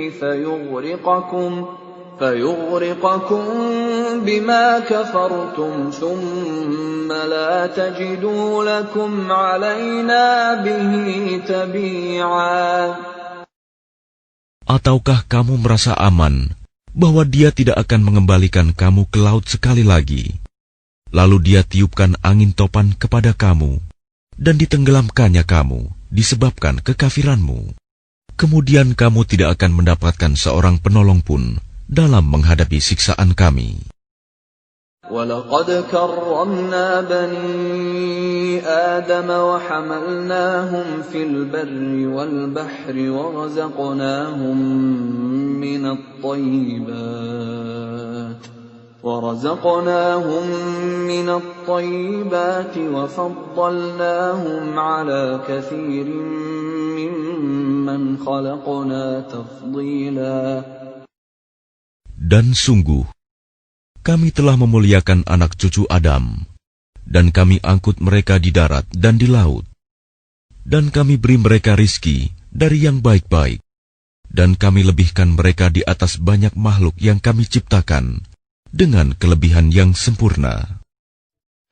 فَيُغْرِقَكُمْ بِمَا كَفَرْتُمْ ثُمَّ لَا تَجِدُوا لَكُمْ عَلَيْنَا بِهِ تَبِيعًا. Ataukah kamu merasa aman bahwa Dia tidak akan mengembalikan kamu ke laut sekali lagi, lalu Dia tiupkan angin topan kepada kamu, dan ditenggelamkannya kamu disebabkan kekafiranmu? Kemudian kamu tidak akan mendapatkan seorang penolong pun dalam menghadapi siksaan Kami. وَلَقَدْ كَرَّمْنَا بَنِي آدَمَ وَحَمَلْنَاهُمْ فِي الْبَرِّ وَالْبَحْرِ وَرَزَقْنَاهُمْ مِنَ الطَّيِّبَاتِ وَفَضَّلْنَاهُمْ عَلَى كَثِيرٍ مِّمَّنْ خَلَقْنَا تَفْضِيلًا. Dan sungguh, Kami telah memuliakan anak cucu Adam, dan Kami angkut mereka di darat dan di laut. Dan Kami beri mereka rizki dari yang baik-baik, dan Kami lebihkan mereka di atas banyak makhluk yang Kami ciptakan, dengan kelebihan yang sempurna.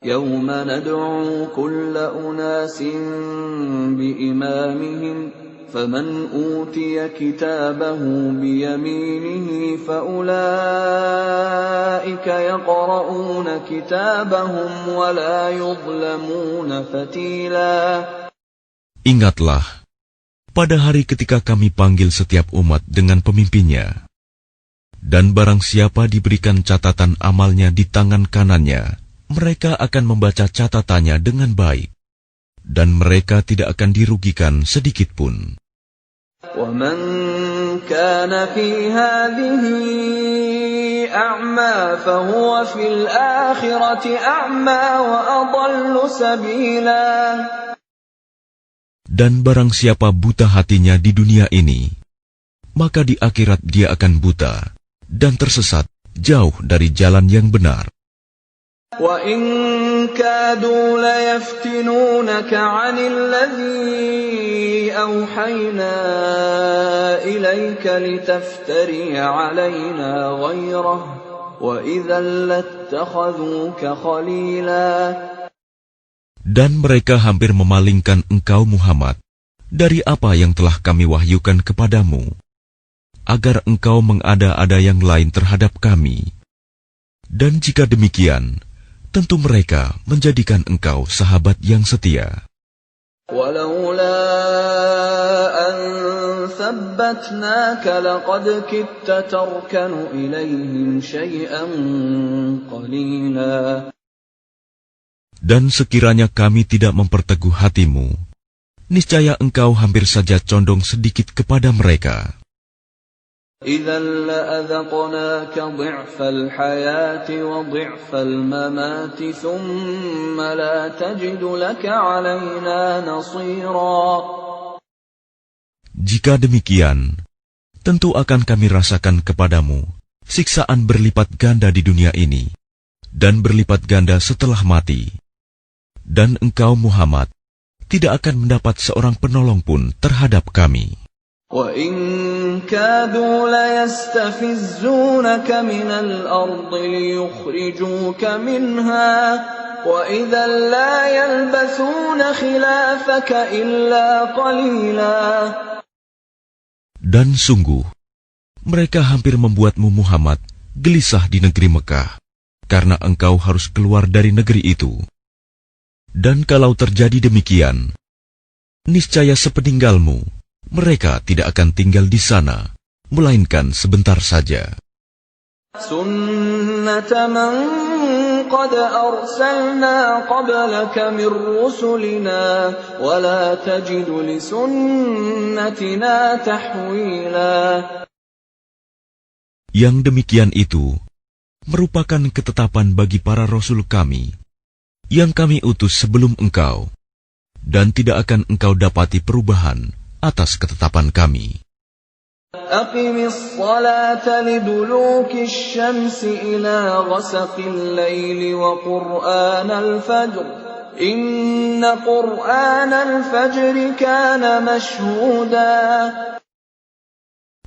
يَوْمَ نَدْعُو كُلَّ أُنَاسٍ بِإِمَامِهِمْ فَمَنْ أُوتِيَ كِتَابَهُ بِيَمِينِهِ فَأُولَئِكَ يَقْرَؤُونَ كِتَابَهُمْ وَلَا يُظْلَمُونَ فَتِيلًا. Ingatlah, pada hari ketika Kami panggil setiap umat dengan pemimpinnya, dan barang siapa diberikan catatan amalnya di tangan kanannya, mereka akan membaca catatannya dengan baik, dan mereka tidak akan dirugikan sedikit pun. وَمَنْ كَانَ فِي هَذِهِ أَعْمَى فَهُوَ فِي الْآخِرَةِ أَعْمَى وَأَضَلُّ سَبِيلًا. Dan barang siapa buta hatinya di dunia ini, maka di akhirat dia akan buta dan tersesat jauh dari jalan yang benar. وَإِنْ كَادُوا لَيَفْتِنُونَكَ عَنِ الَّذِي أَوْحَيْنَا إِلَيْكَ لِتَفْتَرِيَ عَلَيْنَا غَيْرَهُ وَإِذًا لَاتَّخَذُوكَ خَلِيلًا. Dan mereka hampir memalingkan engkau Muhammad dari apa yang telah Kami wahyukan kepadamu, agar engkau mengada-ada yang lain terhadap Kami. Dan jika demikian, tentu mereka menjadikan engkau sahabat yang setia. وَلَوْلَا أَنْ ثَبَّتْنَاكَ لَقَدْ كِدتَّ تَرْكَنُ إِلَيْهِمْ شَيْئًا قَلِيلًا. Dan sekiranya Kami tidak memperteguh hatimu, niscaya engkau hampir saja condong sedikit kepada mereka. إِذًا لَأَذَقْنَاكَ ضِعْفَ الْحَيَاةِ وَضِعْفَ الْمَمَاتِ ثُمَّ لَا تَجِدُ لَكَ عَلَيْنَا نَصِيرًا. Jika demikian, tentu akan Kami rasakan kepadamu siksaan berlipat ganda di dunia ini, dan berlipat ganda setelah mati. Dan engkau Muhammad tidak akan mendapat seorang penolong pun terhadap Kami. وَإِنْ كَادُوا لَيَسْتَفِزُّونَكَ مِنَ الْأَرْضِ لِيُخْرِجُوكَ مِنْهَا وَإِذًا لَا يَلْبَثُونَ خِلَافَكَ إِلَّا قَلِيلًا. Dan sungguh, Mereka hampir membuatmu Muhammad gelisah di negeri Mekah, karena engkau harus keluar dari negeri itu. Dan kalau terjadi demikian, niscaya sepeninggalmu, mereka tidak akan tinggal di sana, melainkan sebentar saja. Sunnata man qad arsalna qablaka min rusulina wa la tajidu li sunnatina tahwila. Yang demikian itu merupakan ketetapan bagi para rasul kami yang kami utus sebelum engkau, dan tidak akan engkau dapati perubahan atas ketetapan kami. Aqimis salata liduluki syamsi ila ghasaqil layli wa qur'anal fajr. Inna qur'anal fajri kana mashhuda.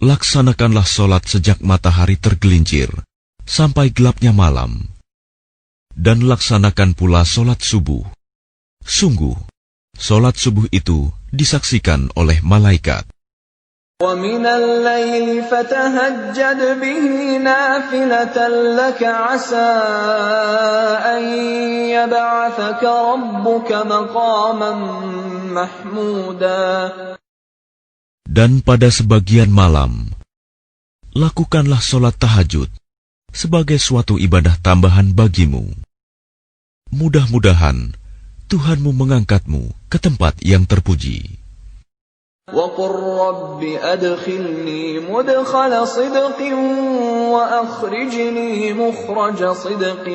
Laksanakanlah solat sejak matahari tergelincir sampai gelapnya malam, dan laksanakan pula solat subuh. Sungguh, solat subuh itu disaksikan oleh malaikat. وَمِنَ اللَّيْلِ فَتَهَجَّدْ بِهِ نَافِلَةً لَكَ عَسَىٰ أَن يَبْعَثَكَ رَبُّكَ مَقَامًا مَّحْمُودًا. Dan pada sebagian malam, lakukanlah solat tahajud sebagai suatu ibadah tambahan bagimu. Mudah-mudahan Tuhanmu mengangkatmu ke tempat yang terpuji. وَقُلْ رَبِّ أَدْخِلْنِي مُدْخَلَ صِدْقٍ وَأَخْرِجْنِي مُخْرَجَ صِدْقٍ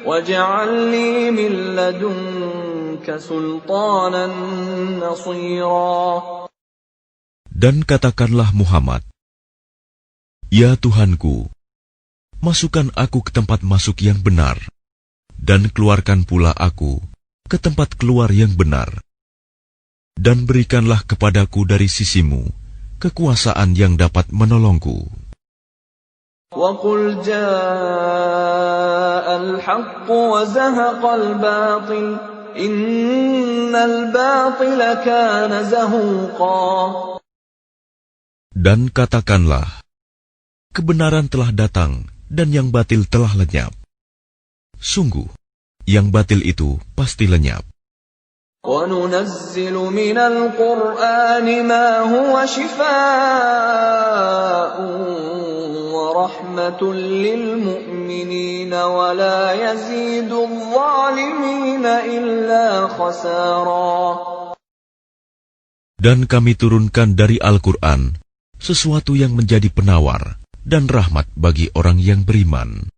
وَاجْعَلْ لِي مِن لَّدُنكَ سُلْطَانًا نَّصِيرًا. Dan katakanlah Muhammad, Ya Tuhanku, masukkan aku ke tempat masuk yang benar, dan keluarkan pula aku ke tempat keluar yang benar. Dan berikanlah kepadaku dari sisimu kekuasaan yang dapat menolongku. وَقُلْ جَاءَ الْحَقُّ وَزَهَقَ الْبَاطِلُ إِنَّ الْبَاطِلَ كَانَ زَهُوقًا. Dan katakanlah, kebenaran telah datang dan yang batil telah lenyap. Sungguh, yang batil itu pasti lenyap. وَنُنَزِّلُ مِنَ الْقُرْآنِ مَا هُوَ شِفَاءٌ وَرَحْمَةٌ لِّلْمُؤْمِنِينَ وَلَا يَزِيدُ الظَّالِمِينَ إِلَّا خَسَارًا. Dan kami turunkan dari Al-Quran sesuatu yang menjadi penawar dan rahmat bagi orang yang beriman.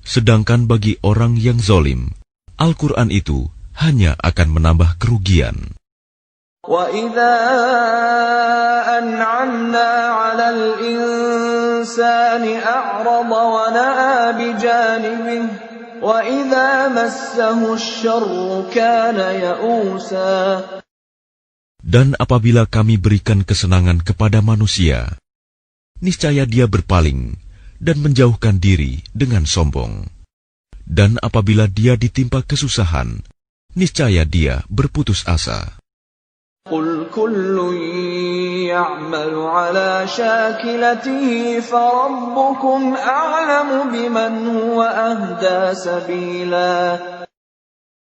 Sedangkan bagi orang yang zalim, Al-Quran itu hanya akan menambah kerugian. وَإِذَا أَنْعَمْنَا عَلَى الْإِنسَانِ أَعْرَضَ وَنَأَىٰ بِجَانِبِهِ وَإِذَا مَسَّهُ الشَّرُّ كَانَ يَئُوسًا. Dan apabila kami berikan kesenangan kepada manusia, niscaya dia berpaling dan menjauhkan diri dengan sombong. Dan apabila dia ditimpa kesusahan, niscaya dia berputus asa. قُلْ كُلٌّ يَعْمَلُ عَلَى شَاكِلَتِهِ فَرَبُّكُمْ أَعْلَمُ بِمَنْ هُوَ أَهْدَىٰ سَبِيلًا.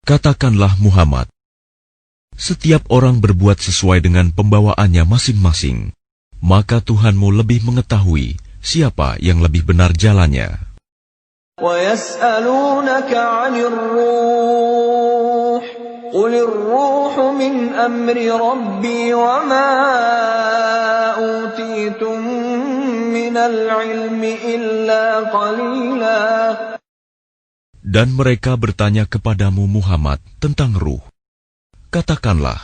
Katakanlah Muhammad, setiap orang berbuat sesuai dengan pembawaannya masing-masing, maka Tuhanmu lebih mengetahui siapa yang lebih benar jalannya. وَيَسْأَلُونَكَ عَنِ الرُّوحِ قُلِ الرُّوحُ مِنْ أَمْرِ رَبِّي وَمَا أُوتِيتُم مِّنَ الْعِلْمِ إِلَّا قَلِيلًا. Dan mereka bertanya kepadamu Muhammad tentang ruh. Katakanlah,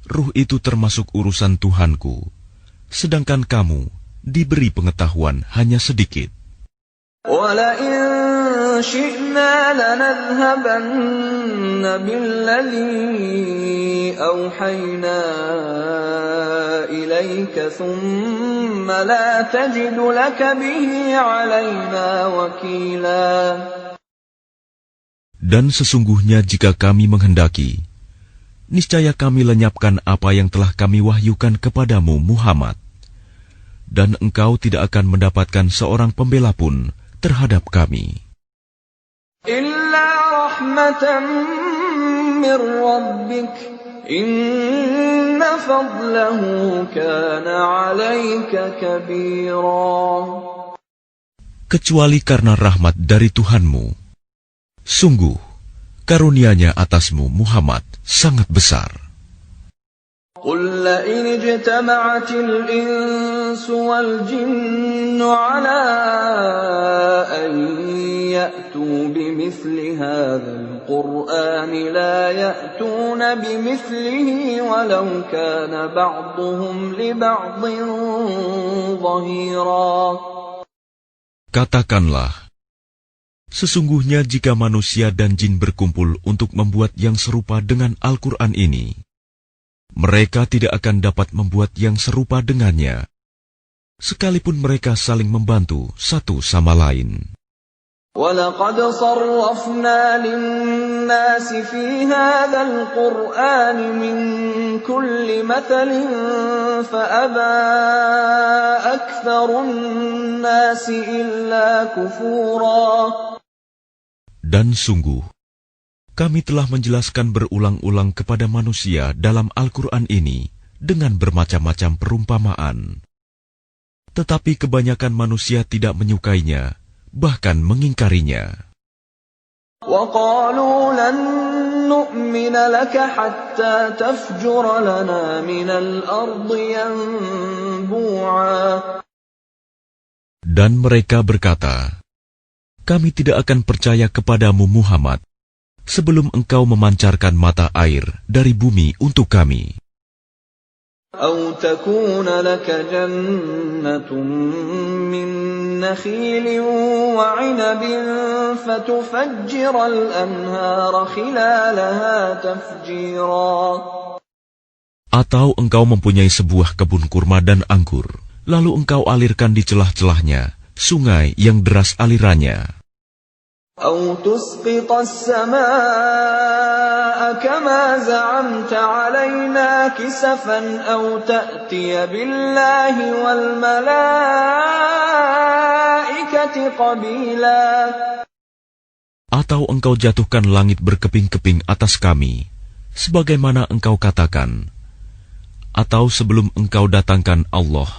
ruh itu termasuk urusan Tuhanku, sedangkan kamu diberi pengetahuan hanya sedikit. وَلَئِن شِئْنَا لَنَذْهَبَنَّ بِالَّذِي أَوْحَيْنَا إِلَيْكَ ثُمَّ لَا تَجِدُ لَكَ بِهِ عَلَيْنَا وَكِيلًا. Dan sesungguhnya jika kami menghendaki, niscaya kami lenyapkan apa yang telah kami wahyukan kepadamu Muhammad, dan engkau tidak akan mendapatkan seorang pembela pun terhadap kami. إِلَّا رَحْمَةً مِّن رَّبِّكَ إِنَّ فَضْلَهُ كَانَ عَلَيْكَ كَبِيرًا. Kecuali karena rahmat dari Tuhanmu. Sungguh, karunia-Nya atasmu Muhammad sangat besar. قُل لَّئِنِ اجْتَمَعَتِ الْإِنسُ وَالْجِنُّ عَلَىٰ أَن يَأْتُوا بِمِثْلِ هَٰذَا الْقُرْآنِ لَا يَأْتُونَ بِمِثْلِهِ وَلَوْ كَانَ بَعْضُهُمْ لِبَعْضٍ ظَهِيرًا. Katakanlah, sesungguhnya jika manusia dan jin berkumpul untuk membuat yang serupa dengan Al-Quran ini, mereka tidak akan dapat membuat yang serupa dengannya, sekalipun mereka saling membantu satu sama lain. وَلَقَدْ صَرَّفْنَا لِلنَّاسِ فِي هَٰذَا الْقُرْآنِ مِن كُلِّ مَثَلٍ فَأَبَىٰ أَكْثَرُ النَّاسِ إِلَّا كُفُورًا. Dan sungguh, kami telah menjelaskan berulang-ulang kepada manusia dalam Al-Quran ini dengan bermacam-macam perumpamaan. Tetapi kebanyakan manusia tidak menyukainya, bahkan mengingkarinya. وَقَالُوا لَن نُّؤْمِنَ لَكَ حَتَّىٰ تَفْجُرَ لَنَا مِنَ الْأَرْضِ يَنبُوعًا. Dan mereka berkata, kami tidak akan percaya kepadamu Muhammad sebelum engkau memancarkan mata air dari bumi untuk kami. أَوْ تَكُونَ لَكَ جَنَّةٌ مِّن نَّخِيلٍ وَعِنَبٍ فَتُفَجِّرَ الْأَنْهَارَ خِلَالَهَا تَفْجِيرًا. Atau engkau mempunyai sebuah kebun kurma dan anggur, lalu engkau alirkan di celah-celahnya sungai yang deras alirannya. أَوْ تُسْقِطَ السَّمَاءَ كَمَا زَعَمْتَ عَلَيْنَا كِسَفًا أَوْ تَأْتِيَ بِاللَّهِ وَالْمَلَائِكَةِ قَبِيلًا. Atau engkau jatuhkan langit berkeping-keping atas kami, sebagaimana engkau katakan, atau sebelum engkau datangkan Allah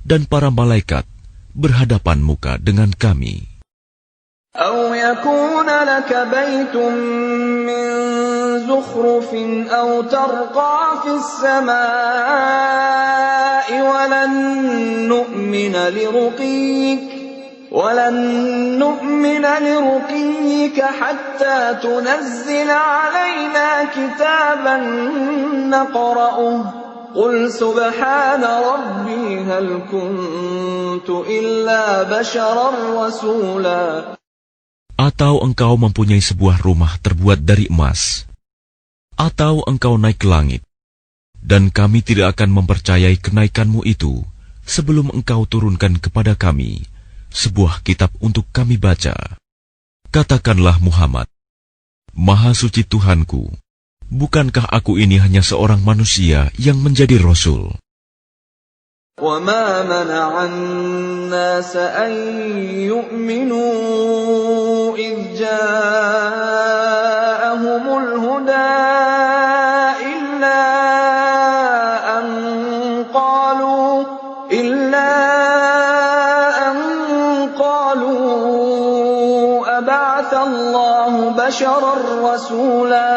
dan para malaikat berhadapan muka dengan kami. أَوْ يَكُونَ لَكَ بَيْتٌ مِّن زُخْرُفٍ أَوْ تَرْقَىٰ فِي السَّمَاءِ وَلَن نُّؤْمِنَ لِرُقِيِّكَ حَتَّىٰ تُنَزِّلَ عَلَيْنَا كِتَابًا نَّقْرَؤُهُ قُلْ سُبْحَانَ رَبِّي هَلْ كُنتُ إِلَّا بَشَرًا رَّسُولًا. Atau engkau mempunyai sebuah rumah terbuat dari emas, atau engkau naik ke langit, dan kami tidak akan mempercayai kenaikanmu itu sebelum engkau turunkan kepada kami sebuah kitab untuk kami baca. Katakanlah Muhammad, Maha Suci Tuhanku, bukankah aku ini hanya seorang manusia yang menjadi Rasul? وَمَا مَنَعَ النَّاسَ أَن يُؤْمِنُوا إِذْ جَاءَهُمُ الْهُدَىٰ إِلَّا أَن قَالُوا أَبَعَثَ اللَّهُ بَشَرًا رَّسُولًا.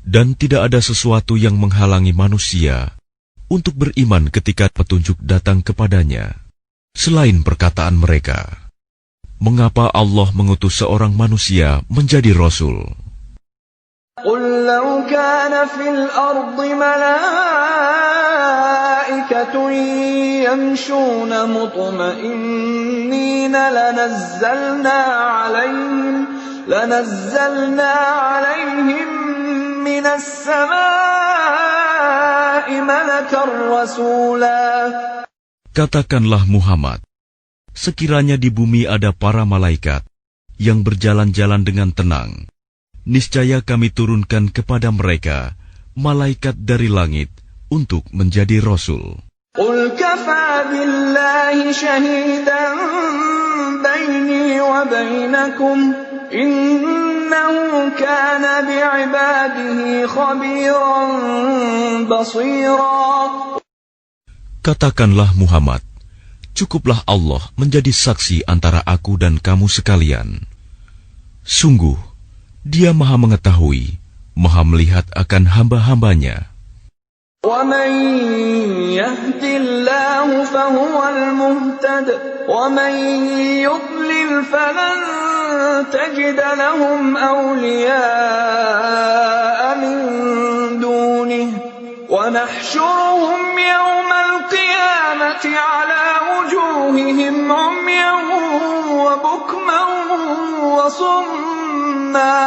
Dan tidak ada sesuatu yang menghalangi manusia untuk beriman ketika petunjuk datang kepadanya, selain perkataan mereka, mengapa Allah mengutus seorang manusia menjadi Rasul? قُلْ لَوْ كَانَ فِي الْأَرْضِ مَلَائِكَةٌ يَمْشُونَ مُطْمَئِنِّينَ لَنَزَّلْنَا عَلَيْهِم مِّنَ السَّمَاءِ مَلَكًا رَّسُولًا. Katakanlah Muhammad, sekiranya di bumi ada para malaikat yang berjalan-jalan dengan tenang, niscaya kami turunkan kepada mereka malaikat dari langit untuk menjadi rasul. قل كفى بالله شهيدا بيني وبينكم إنه كان بعباده خبيرا بصيرا. Katakanlah Muhammad, cukuplah Allah menjadi saksi antara aku dan kamu sekalian. Sungguh, Dia Maha mengetahui, Maha melihat akan hamba-hambanya. وَمَن يَهْدِ اللَّهُ فَهُوَ الْمُهْتَدِ وَمَن يُضْلِلْ فَلَن تَجِدَ لَهُمْ أَوْلِيَاءَ مِن دُونِهِ وَنَحْشُرُهُمْ يَوْمَ الْقِيَامَةِ عَلَى وُجُوهِهِمْ عُمْيًا وَبُكْمًا وَصُمًّا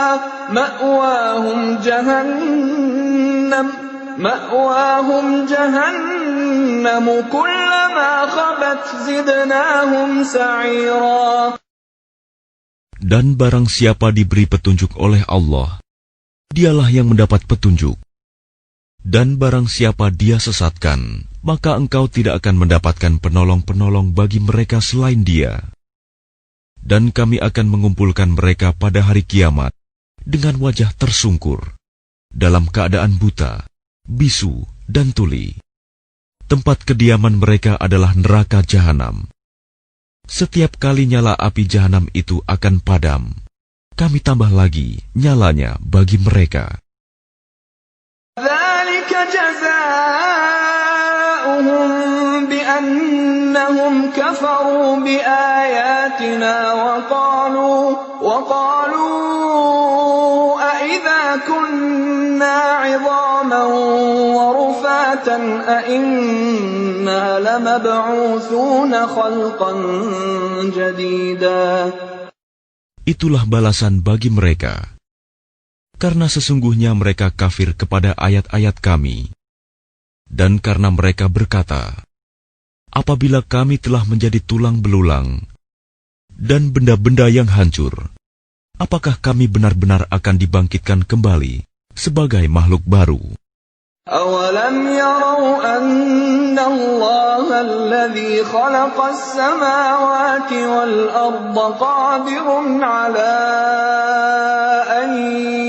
مَأْوَاهُمْ جَهَنَّمُ كُلَّمَا خَبَتْ زِدْنَاهُمْ سَعِيرًا. Dan barang siapa diberi petunjuk oleh Allah, dialah yang mendapat petunjuk. Dan barang siapa Dia sesatkan, maka engkau tidak akan mendapatkan penolong-penolong bagi mereka selain Dia. Dan kami akan mengumpulkan mereka pada hari kiamat dengan wajah tersungkur, dalam keadaan buta, bisu, dan tuli. Tempat kediaman mereka adalah neraka jahanam. Setiap kali nyala api jahanam itu akan padam, kami tambah lagi nyalanya bagi mereka. ذَلِكَ جَزَاؤُهُم بِأَنَّهُمْ كَفَرُوا بِآيَاتِنَا وَقَالُوا أَإِذَا كُنَّا عِظَامًا وَرُفَاتًا أَإِنَّا لَمَبْعُوثُونَ خَلْقًا جَدِيدًا. Itulah balasan bagi mereka. Karena sesungguhnya mereka kafir kepada ayat-ayat kami. Dan karena mereka berkata, apabila kami telah menjadi tulang belulang dan benda-benda yang hancur, apakah kami benar-benar akan dibangkitkan kembali sebagai makhluk baru? أَوَلَمْ يَرَوْا أَنَّ اللَّهَ الَّذِي خَلَقَ السَّمَاوَاتِ وَالْأَرْضَ قَادِرٌ عَلَىٰ أَن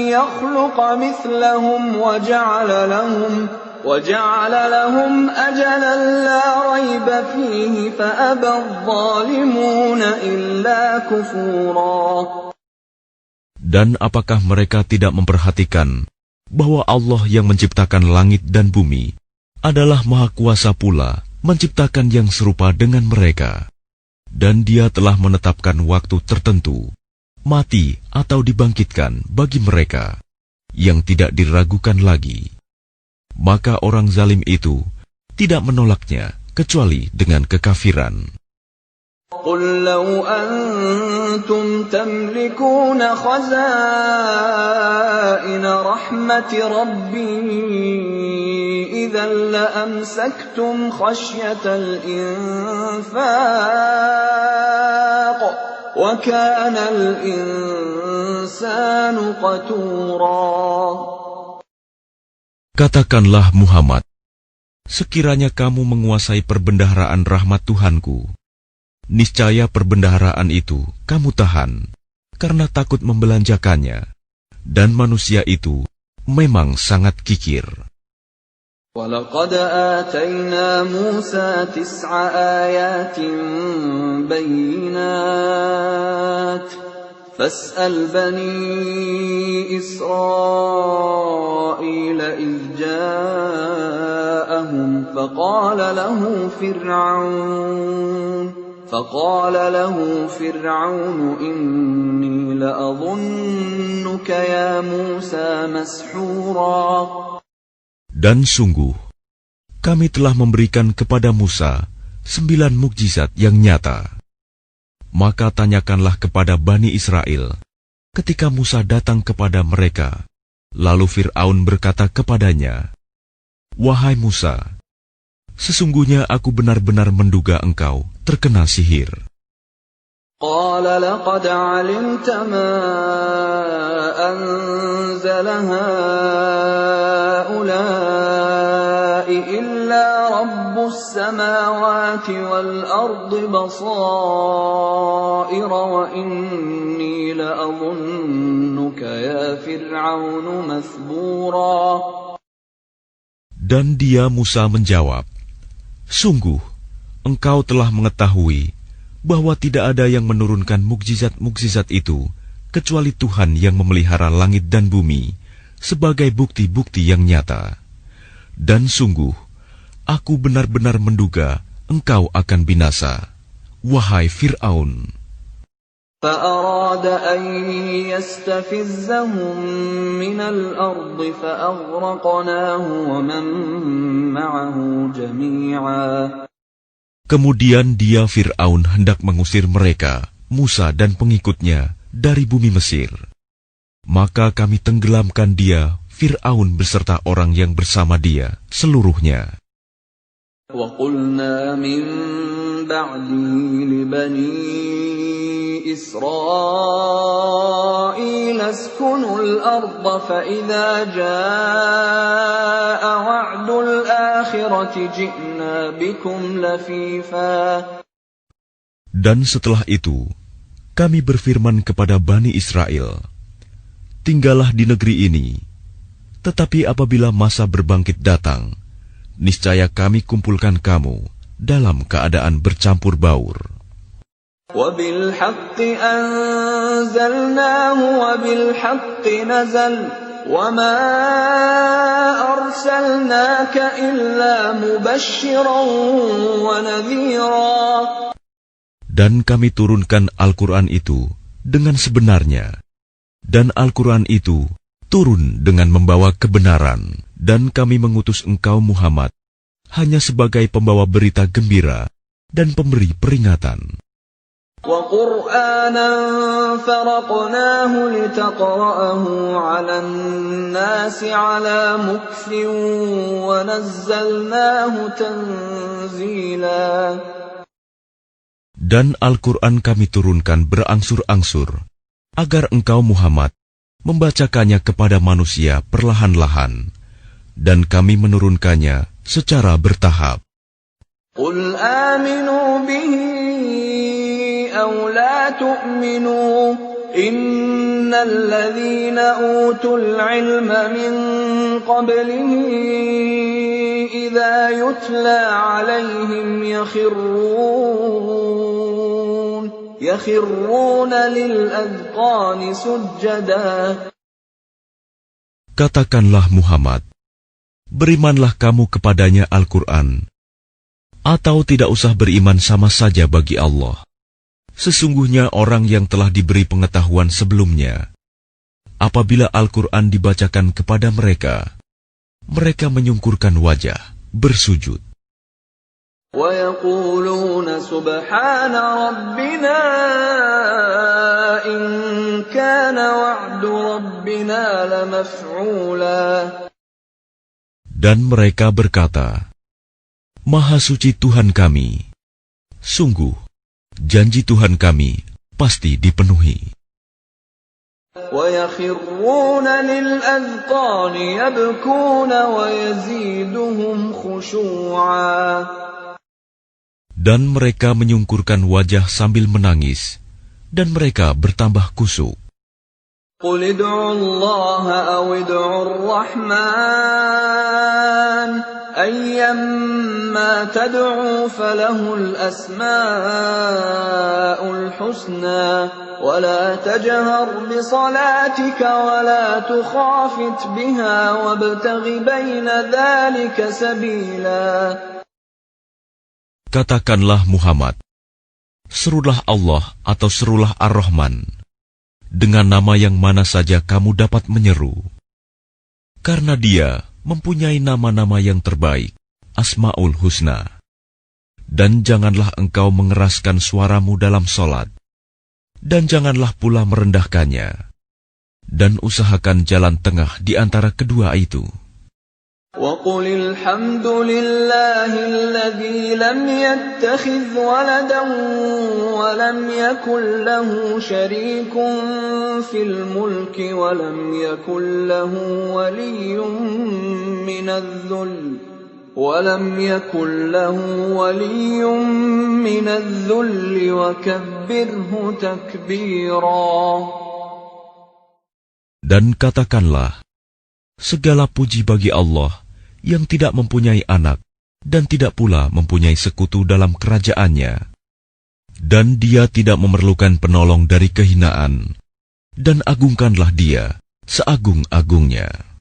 يَخْلُقَ مِثْلَهُمْ وَجَعَلَ لَهُمْ أَجَلًا لَّا رَيْبَ فِيهِ فَأَبَى الظَّالِمُونَ إِلَّا كُفُورًا. Dan apakah mereka tidak memperhatikan bahwa Allah yang menciptakan langit dan bumi adalah Maha Kuasa pula menciptakan yang serupa dengan mereka, dan Dia telah menetapkan waktu tertentu, mati atau dibangkitkan bagi mereka, yang tidak diragukan lagi. Maka orang zalim itu tidak menolaknya kecuali dengan kekafiran. قُل لَّوْ أَنتُمْ تَمْلِكُونَ خَزَائِنَ رَحْمَةِ رَبِّي إِذًا لَّأَمْسَكْتُمْ خَشْيَةَ الْإِنفَاقِ وَكَانَ الْإِنسَانُ قَتُورًا. Katakanlah Muhammad, sekiranya kamu menguasai perbendaharaan rahmat Tuhanku, niscaya perbendaharaan itu kamu tahan karena takut membelanjakannya, dan manusia itu memang sangat kikir. وَلَقَدْ آتَيْنَا مُوسَى 9 آيَاتٍ بَيِّنَاتٍ فَاسْأَلْ بَنِي إِسْرَائِيلَ إِذْ جَاءَهُمْ فقال له فرعون إني لأظنك يا موسى مسحورا. Dan sungguh, kami telah memberikan kepada Musa 9 mukjizat yang nyata. Maka tanyakanlah kepada Bani Israel ketika Musa datang kepada mereka. Lalu Fir'aun berkata kepadanya, "Wahai Musa, sesungguhnya aku benar-benar menduga engkau terkena sihir." قال لقد علمت ما أنزل هؤلاء إلا رب السماوات والأرض بصائر وإني لأظنك يا فرعون مثبورا. Dan dia Musa menjawab, "Sungguh, engkau telah mengetahui bahwa tidak ada yang menurunkan mukjizat-mukjizat itu kecuali Tuhan yang memelihara langit dan bumi sebagai bukti-bukti yang nyata. Dan sungguh, aku benar-benar menduga engkau akan binasa, wahai Fir'aun." فأراد أن يستفزهم من الأرض فأغرقناه ومن معه جميعا. Kemudian dia Fir'aun hendak mengusir mereka, Musa dan pengikutnya, dari bumi Mesir. Maka kami tenggelamkan dia, Fir'aun beserta orang yang bersama dia, seluruhnya. وَقُلْنَا مِنْ بَعْدِهِ لِبَنِي إِسْرَائِيلَ اسْكُنُوا الْأَرْضَ فَإِذَا جَاءَ وَعْدُ الْآخِرَةِ جِئْنَا بِكُمْ لَفِيفًا. Dan setelah itu, kami berfirman kepada Bani Israel, "Tinggallah di negeri ini, tetapi apabila masa berbangkit datang, niscaya kami kumpulkan kamu dalam keadaan bercampur baur." وَبِالْحَقِّ أَنزَلْنَاهُ وَبِالْحَقِّ نَزَلَ وَمَا أَرْسَلْنَاكَ إِلَّا مُبَشِّرًا وَنَذِيرًا. Dan kami turunkan Al-Quran itu dengan sebenarnya, dan Al-Quran itu turun dengan membawa kebenaran, dan kami mengutus engkau Muhammad hanya sebagai pembawa berita gembira dan pemberi peringatan. وَقُرْآنًا فَرَقْنَاهُ لِتَقْرَأَهُ عَلَى النَّاسِ عَلَى مُكْثٍ وَنَزَّلْنَاهُ تَنزِيلًا. Dan Al-Quran kami turunkan berangsur-angsur, agar engkau Muhammad membacakannya kepada manusia perlahan-lahan, dan kami menurunkannya secara bertahap. قُلْ آمِنُوا بِهِ أَوْ لَا تُؤْمِنُوا إِنَّ الَّذِينَ أُوتُوا الْعِلْمَ مِنْ قَبْلِهِ إِذَا يُتْلَى عَلَيْهِمْ يَخِرُّونَ لِلْأَذْقَانِ سُجَّدًا. Katakanlah Muhammad, berimanlah kamu kepadanya Al-Quran, atau tidak usah beriman sama saja bagi Allah. Sesungguhnya orang yang telah diberi pengetahuan sebelumnya, apabila Al-Quran dibacakan kepada mereka, mereka menyungkurkan wajah, bersujud. وَيَقُولُونَ سُبْحَانَ رَبِّنَا إِنْ كَانَ وَعْدُ رَبِّنَا لَمَفْعُولًا. Dan mereka berkata, "Maha suci Tuhan kami, sungguh janji Tuhan kami pasti dipenuhi." وَيَخِرُّونَ لِلْأَذْقَانِ يَبْكُونَ وَيَزِيدُهُمْ خُشُوعًا. Dan mereka menyungkurkan wajah sambil menangis, dan mereka bertambah khusyuk. قُلِ ادْعُوا اللَّهَ أَوِ ادْعُوا الرَّحْمَنَ أَيَّمَّا تَدْعُوا فَلَهُ الْأَسْمَاءُ الْحُسْنَى وَلَا تَجْهَرْ بِصَلَاتِكَ وَلَا تُخَافِتْ بِهَا وَابْتَغِ بَيْنَ ذَلِكَ سَبِيلًا. Katakanlah Muhammad, serulah Allah atau serulah Ar-Rahman, dengan nama yang mana saja kamu dapat menyeru. Karena Dia mempunyai nama-nama yang terbaik, Asma'ul Husna. Dan janganlah engkau mengeraskan suaramu dalam solat, dan janganlah pula merendahkannya, dan usahakan jalan tengah di antara kedua itu. وَقُلِ الْحَمْدُ لِلَّهِ الَّذِي لَمْ يَتَّخِذْ وَلَدًا وَلَمْ يَكُنْ لَهُ شَرِيكٌ فِي الْمُلْكِ وَلَمْ يَكُنْ لَهُ وَلِيٌّ مِّنَ الذُّلِّ وَكَبِّرْهُ تَكْبِيرًا. Dan katakanlah, segala puji bagi Allah yang tidak mempunyai anak dan tidak pula mempunyai sekutu dalam kerajaannya. Dan dia tidak memerlukan penolong dari kehinaan. Dan agungkanlah dia seagung-agungnya.